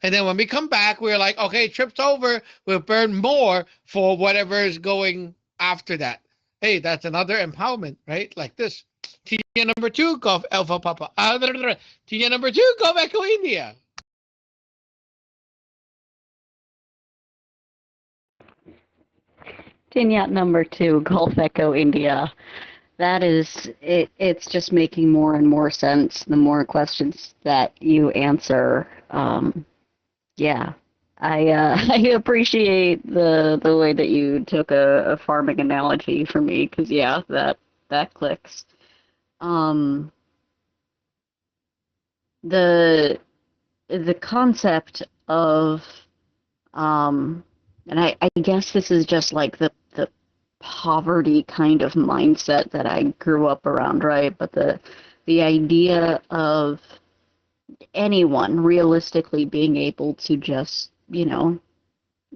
And then when we come back, we're like, okay, trip's over. We'll burn more for whatever is going after that. Hey, that's another empowerment, right? Like this. TN number 2, Golf Alpha Papa. TN number 2, Golf Echo India. Tinyat number 2, Gulf Echo India. That is, it's just making more and more sense the more questions that you answer. Yeah, I appreciate the way that you took a farming analogy for me, because yeah, that clicks. The concept of and I guess this is just like the poverty kind of mindset that I grew up around, right? But the idea of anyone realistically being able to just,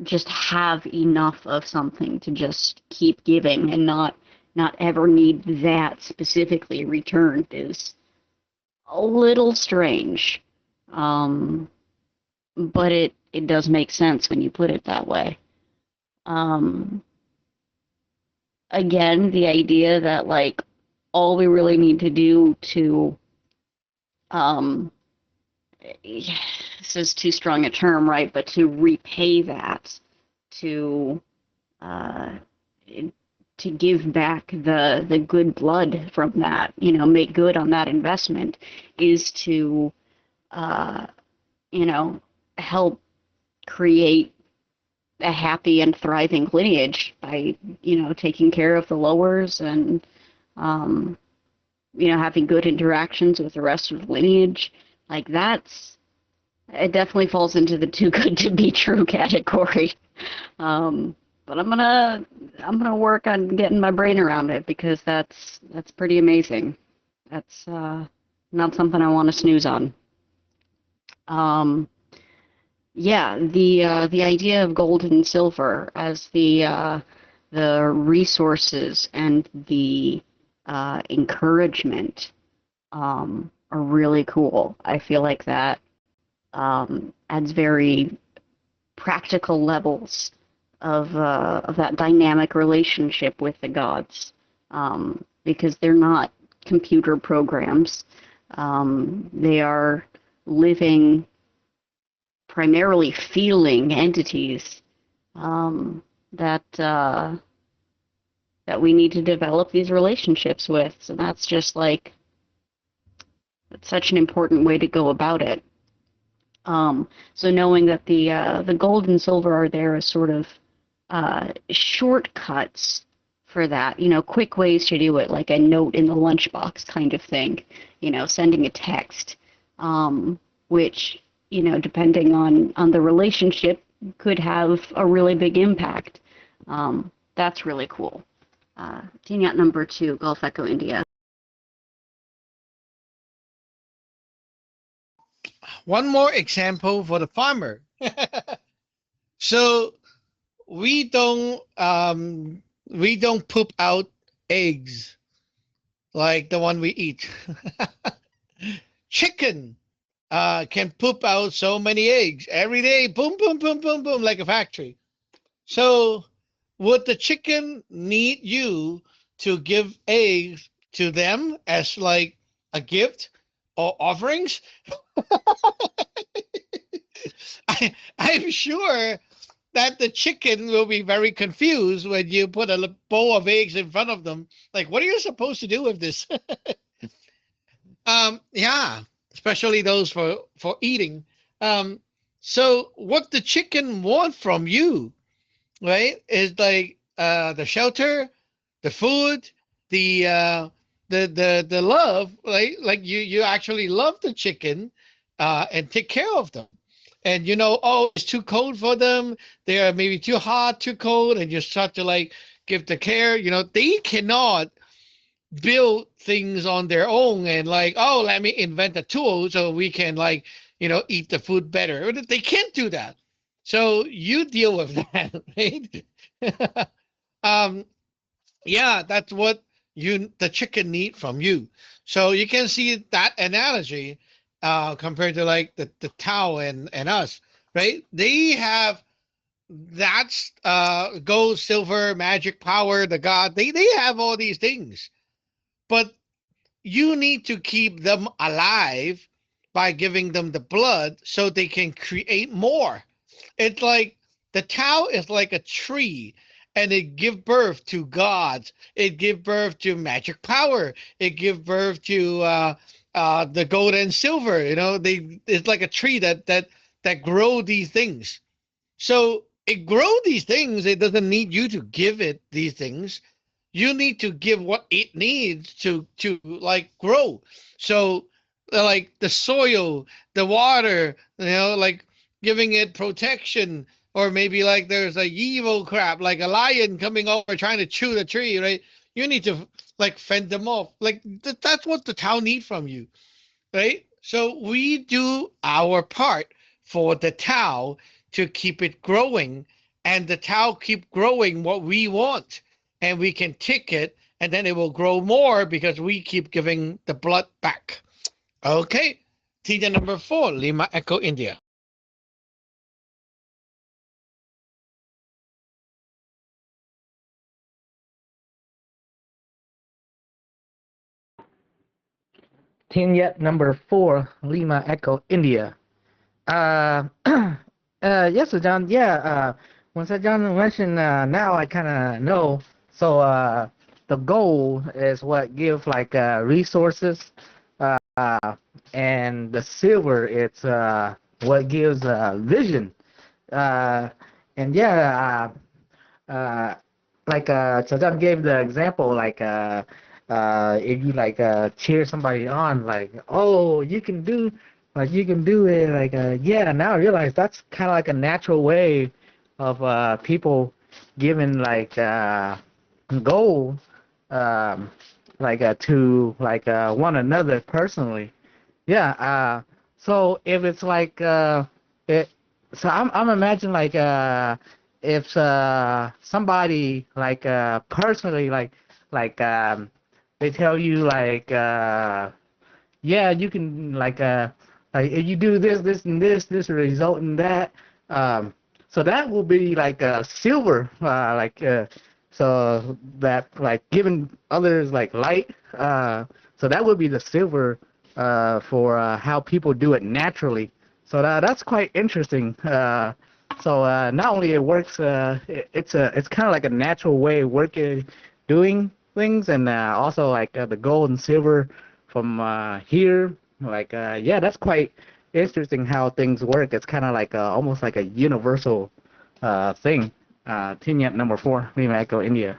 just have enough of something to just keep giving and not ever need that specifically returned is a little strange. But it does make sense when you put it that way. Again, the idea that like all we really need to do to this is too strong a term, right? But to repay that, to to give back the good blood from that, make good on that investment, is to help create a happy and thriving lineage by taking care of the lowers and having good interactions with the rest of the lineage. Like, it definitely falls into the too good to be true category. But I'm gonna work on getting my brain around it, because that's pretty amazing. That's not something I want to snooze on. Yeah, the idea of gold and silver as the resources and the encouragement are really cool. I feel like that adds very practical levels of that dynamic relationship with the gods, because they're not computer programs. They are living, primarily feeling entities that we need to develop these relationships with. So that's just like, it's such an important way to go about it. So knowing that the gold and silver are there as sort of shortcuts for that, quick ways to do it, like a note in the lunchbox kind of thing, sending a text, which, depending on the relationship, could have a really big impact. That's really cool. Tingkat number 2, Golf Echo India. One more example for the farmer. So we don't poop out eggs like the one we eat. Chicken can poop out so many eggs every day, boom, boom, boom, boom, boom, like a factory. So would the chicken need you to give eggs to them as like a gift or offerings? I'm sure that the chicken will be very confused when you put a bowl of eggs in front of them. Like, what are you supposed to do with this? Yeah, especially those for eating. So what the chicken want from you, right, is like the shelter, the food, the love, right? Like you actually love the chicken and take care of them. And oh, it's too cold for them. They are maybe too hot, too cold, and you start to like give the care. They cannot build things on their own and like, oh, let me invent a tool so we can like, eat the food better. They can't do that. So you deal with that, right? Yeah, that's what the chicken need from you. So you can see that analogy compared to like the Tao and us, right? They have that's gold, silver, magic, power, the god. They have all these things, but you need to keep them alive by giving them the blood so they can create more. It's like the Tao is like a tree, and it give birth to gods. It give birth to magic power. It give birth to the gold and silver. It's like a tree that grow these things. So it grow these things. It doesn't need you to give it these things. You need to give what it needs to like grow. So like the soil, the water, like giving it protection, or maybe like there's a evil crap, like a lion coming over trying to chew the tree, right? You need to like fend them off. Like that's what the Tao need from you, right? So we do our part for the Tao to keep it growing, and the Tao keep growing what we want, and we can tick it, and then it will grow more because we keep giving the blood back. Okay, teacher number 4, Lima Echo India. Tingkat number 4, Lima Echo India. Yes, Sir John. Yeah. When Sir John mentioned, now I kind of know So the gold is what gives like resources, and the silver it's what gives vision. Uh, and yeah, like Chazan gave the example, like if you like cheer somebody on, like, oh, you can do, like you can do it, like yeah. Now I realize that's kind of like a natural way of people giving like goal, like to like one another personally. Yeah. So if it's like it, so I'm imagining like if somebody like personally like they tell you like yeah, you can like if you do this, this, and this will result in that. So that will be like silver, so that like giving others like light. So that would be the silver for how people do it naturally. So that's quite interesting. So not only it works, it's kind of like a natural way of working, doing things, and also like the gold and silver from here. Like yeah, that's quite interesting how things work. It's kind of like almost like a universal thing. Team Yap number 4, Lima Echo India.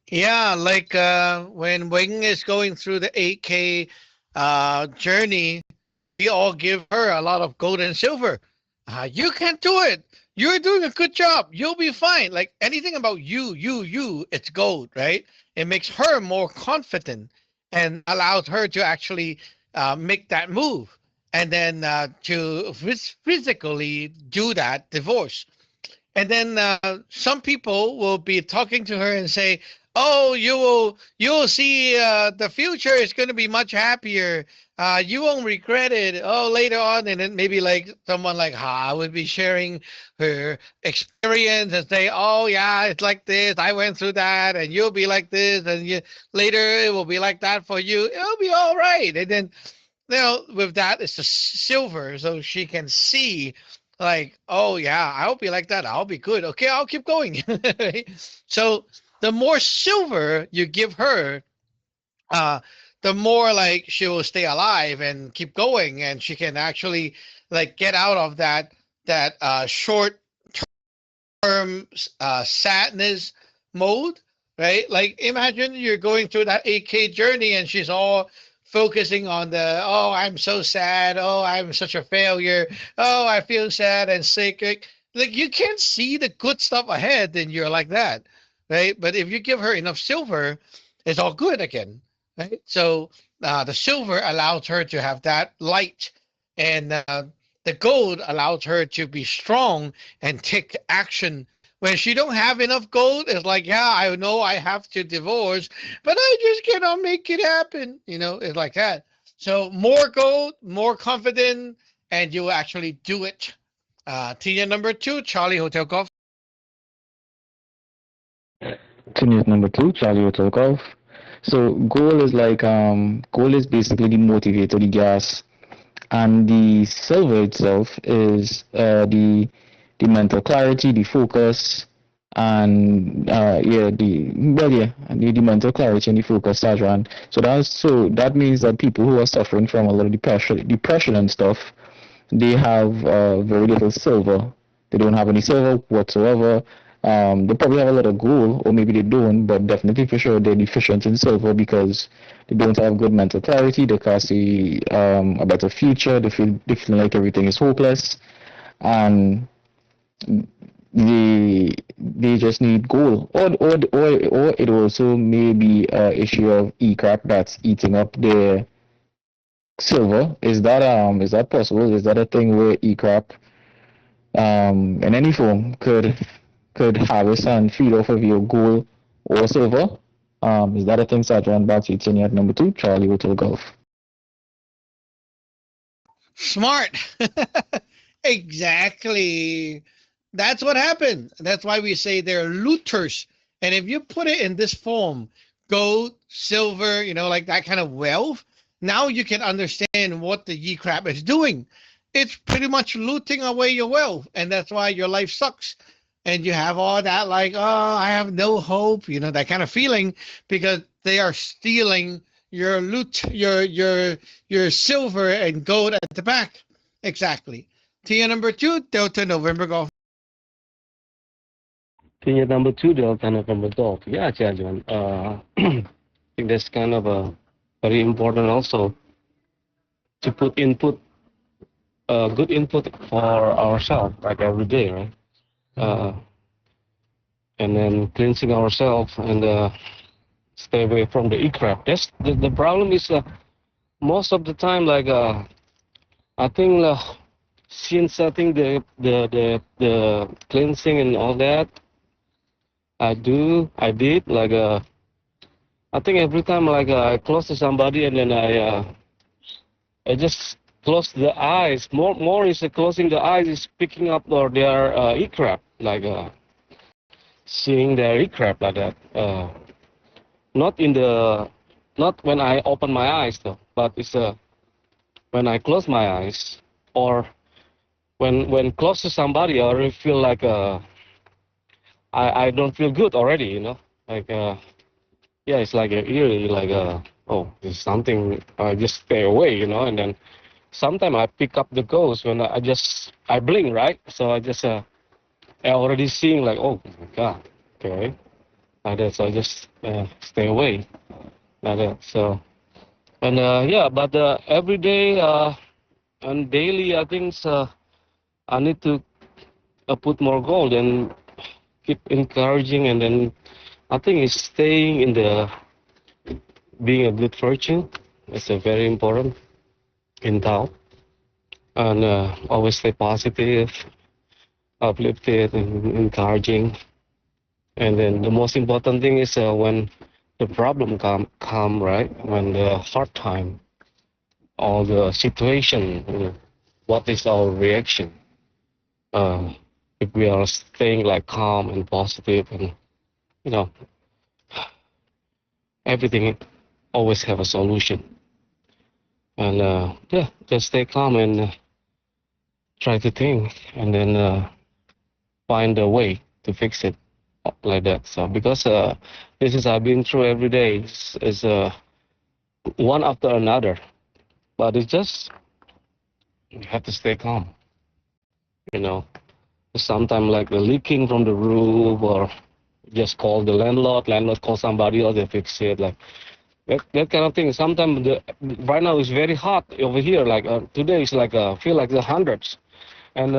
Yeah, like when Wing is going through the 8K journey, we all give her a lot of gold and silver. You can do it. You're doing a good job. You'll be fine. Like anything about you, it's gold, right? It makes her more confident and allows her to actually make that move and then to physically do that divorce. And then some people will be talking to her and say, "Oh, you'll see the future is going to be much happier. You won't regret it. Oh, later on." And then maybe like someone like Ha would be sharing her experience and say, "Oh yeah, it's like this. I went through that, and you'll be like this, and later it will be like that for you. It'll be all right." And then with that, it's the silver, so she can see, like, oh yeah, I'll be like that. I'll be good. Okay, I'll keep going. Right? So the more silver you give her, the more like she will stay alive and keep going, and she can actually like get out of that short term sadness mode, right? Like imagine you're going through that 8K journey and she's all focusing on the, oh, I'm so sad, oh, I'm such a failure, oh, I feel sad and sick. Like you can't see the good stuff ahead, then you're like that, right? But if you give her enough silver, it's all good again, right? So the silver allows her to have that light, and the gold allows her to be strong and take action. When she don't have enough gold, it's like, yeah, I know I have to divorce, but I just cannot make it happen. It's like that. So more gold, more confident, and you will actually do it. Tina number 2, Charlie Hotel Golf. Team number 2, Charlie Hotel Golf. So goal is basically the motivator, the gas, and the silver itself is the mental clarity, the focus, and the mental clarity and the focus, Sajran. So that means that people who are suffering from a lot of depression and stuff, they have very little silver. They don't have any silver whatsoever. They probably have a lot of gold, or maybe they don't, but definitely for sure they're deficient in silver because they don't have good mental clarity. They can't see a better future. They feel like everything is hopeless, and they just need gold. Or it also may be an issue of E-crap that's eating up their silver. Is that possible? Is that a thing where E-crap in any form could harvest and feed off of your gold or silver? Is that a thing, Sajran? Back to you at number 2, Charlie Hotel Golf. Smart. Exactly. That's what happened. That's why we say they're looters. And if you put it in this form, gold, silver, like that kind of wealth, now you can understand what the Yi crab is doing. It's pretty much looting away your wealth, and that's why your life sucks. and you have all that like, oh, I have no hope, you know, that kind of feeling, because they are stealing your loot, your silver and gold at the back. Exactly. Tier number 2, Delta November Golf. Tier number 2, Delta November Golf. Yeah, Chairman. I think that's kind of a very important also to put input, good input for ourselves, like every day, right? And then cleansing ourselves and stay away from the e-crap. That's the problem is most of the time, like I think since I think the cleansing and all that I did like I think every time like I close to somebody and then I just close the eyes. More is closing the eyes is picking up or their e-crap, like seeing their e-crap like that. Not when I open my eyes though, but it's when I close my eyes or when close to somebody, I already feel like I don't feel good already, you know, like yeah, it's like eerie, like oh, there's something. I just stay away, you know, and then sometimes I pick up the ghost when I blink, right? So I just I already seeing like, oh my god, okay, like that. So I just stay away like that. So and yeah, but every day and daily, I think I need to put more gold and keep encouraging, and then I think it's staying in the being a good fortune. It's a very important in Tao, and always stay positive, uplifted, and encouraging. And then the most important thing is when the problem come right, when the hard time or the situation, you know, what is our reaction? If we are staying like calm and positive, and you know, everything always have a solution. And yeah, just stay calm and try to think, and then find a way to fix it like that. So because this is I've been through every day is one after another, but it's just you have to stay calm. You know, sometimes like the leaking from the roof, or just call the landlord call somebody else, they fix it, like that kind of thing. Sometimes right now it's very hot over here, like today it's like feel like the hundreds, and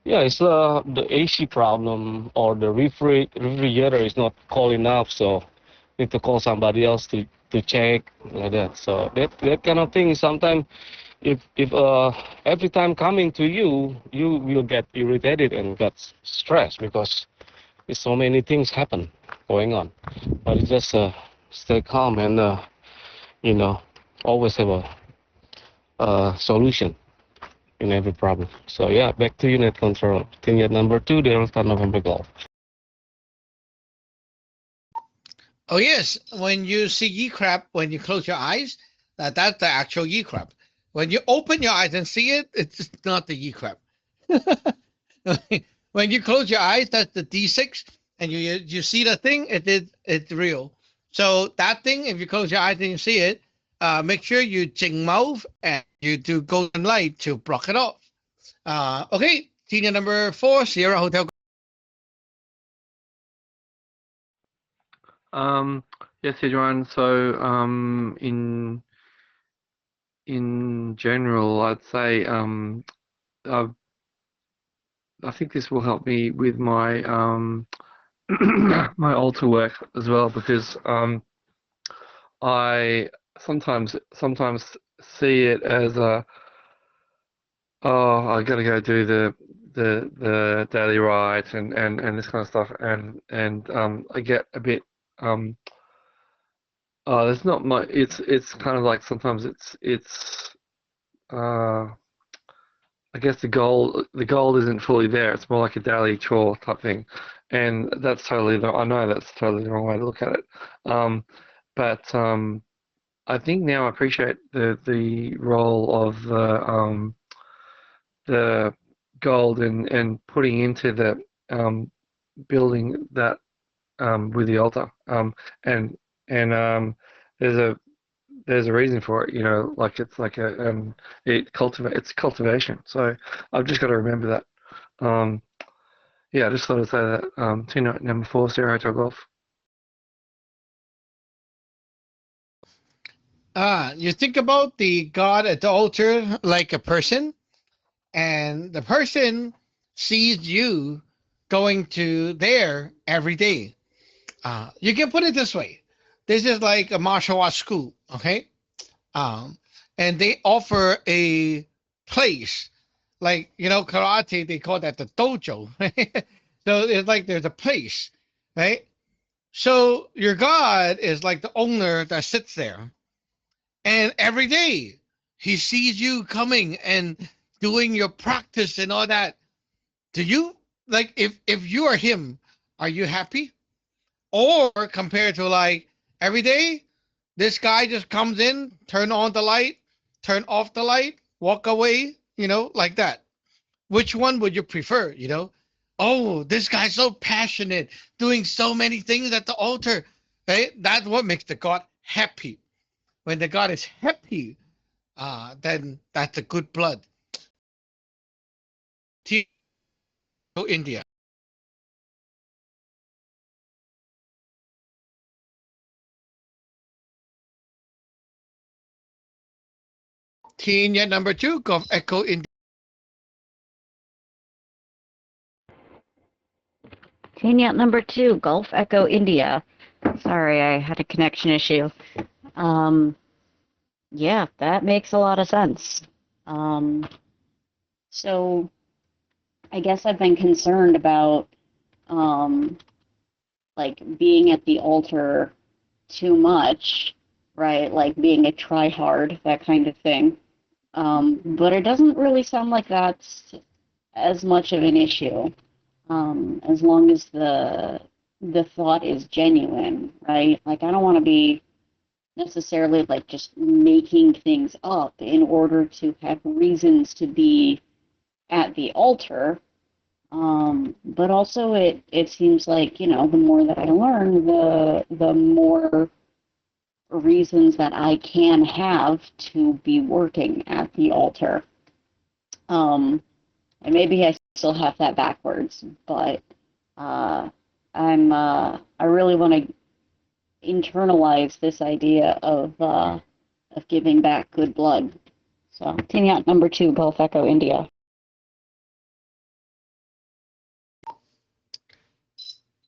yeah, it's the AC problem or the refrigerator is not cold enough, so need to call somebody else to check like that. So that kind of thing. Sometimes if every time coming to you, you will get irritated and get stressed because there's so many things happen going on. But it's just stay calm and you know, always have a solution in every problem. So yeah, back to you, net control. Thing at number 2, Delta November Golf. Oh yes, when you see ye crab, when you close your eyes, that's the actual ye crab. When you open your eyes and see it, it's not the ye crab. When you close your eyes, that's the D6, and you see the thing, it's real. So that thing, if you close your eyes and you see it, make sure you jing mouth and you do golden light to block it off. Okay, senior number 4, Sierra Hotel. Yes, Adrian. So in general, I'd say I think this will help me with my my altar work as well, because I sometimes see it as a, oh, I gotta go do the daily rite and this kind of stuff, and I get a bit there's not much. It's kind of like sometimes it's I guess the gold isn't fully there. It's more like a daily chore type thing, and that's totally I know that's totally the wrong way to look at it. But I think now I appreciate the role of the gold and putting into building that with the altar. And there's a reason for it, like it's like it's cultivation. So I've just got to remember that. Yeah, I just thought I'd say that. Team number 4, Sierra Hotel Golf. You think about the God at the altar like a person, and the person sees you going to there every day. You can put it this way. This is like a martial arts school, okay? And they offer a place, like, karate, they call that the dojo. Right? So it's like there's a place, right? So your God is like the owner that sits there. And every day he sees you coming and doing your practice and all that. Do you, like, if you are him, are you happy? Or compared to like every day, this guy just comes in, turn on the light, turn off the light, walk away, like that. Which one would you prefer, Oh, this guy's so passionate, doing so many things at the altar. Right? That's what makes the God happy. When the God is happy, then that's a good blood. India. Teen number 2, Golf Echo India. Teen Yacht number 2, Gulf Echo India. Sorry, I had a connection issue. Yeah, that makes a lot of sense. So I guess I've been concerned about like being at the altar too much, right? Like being a try-hard, that kind of thing. But it doesn't really sound like that's as much of an issue, as long as the thought is genuine, right? Like I don't want to be necessarily like just making things up in order to have reasons to be at the altar. But also it seems like, the more that I learn, the more reasons that I can have to be working at the altar. And maybe I still have that backwards, but I really want to internalize this idea of giving back good blood. So, Team Yacht number 2, Gulf Echo India.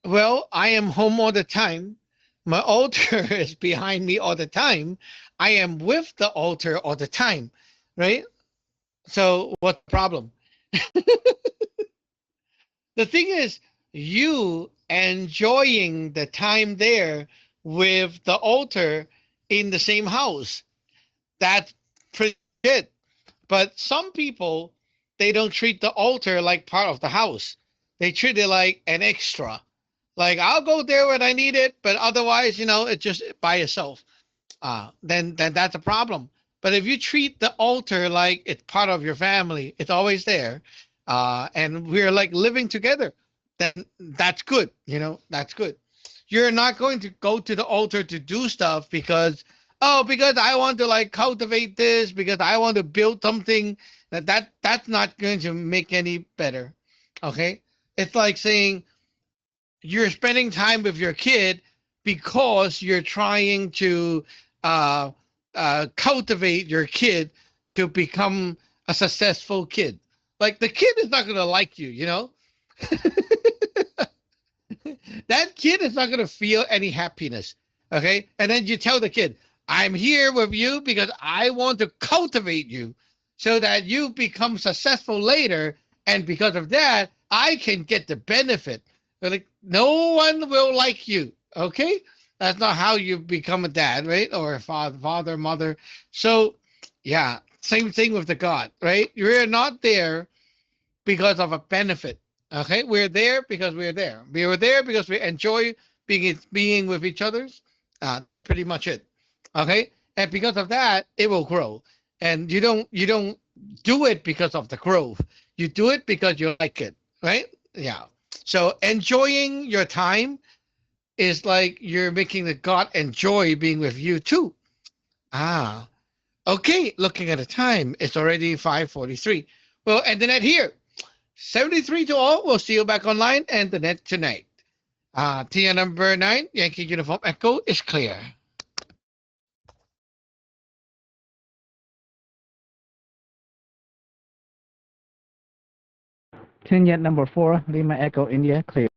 Well, I am home all the time. My altar is behind me all the time. I am with the altar all the time, right? So what's the problem? The thing is, you enjoying the time there with the altar in the same house. That's pretty good. But some people, they don't treat the altar like part of the house. They treat it like an extra. Like, I'll go there when I need it, but otherwise, it's just by yourself. Then that's a problem. But if you treat the altar like it's part of your family, it's always there, and we're like living together, then that's good. That's good. You're not going to go to the altar to do stuff because I want to like cultivate this, because I want to build something. That's not going to make any better. Okay? It's like saying you're spending time with your kid because you're trying to cultivate your kid to become a successful kid. Like, the kid is not going to like you, That kid is not going to feel any happiness. Okay. And then you tell the kid, I'm here with you because I want to cultivate you so that you become successful later. And because of that, I can get the benefit. Like, no one will like you. Okay. That's not how you become a dad, right? Or a father, mother. So, yeah, same thing with the God, right? You're not there because of a benefit. Okay, we're there because we're there. We were there because we enjoy being with each other's. Pretty much it. Okay, and because of that, it will grow. And you don't do it because of the growth. You do it because you like it, right? Yeah. So enjoying your time is like you're making the God enjoy being with you too. Ah, okay. Looking at the time, it's already 5:43. Well, and the net here, 73 to all. We'll see you back online and the net tonight. TN number 9, Yankee Uniform Echo is clear. Tingyet number 4, Lima Echo India, clear.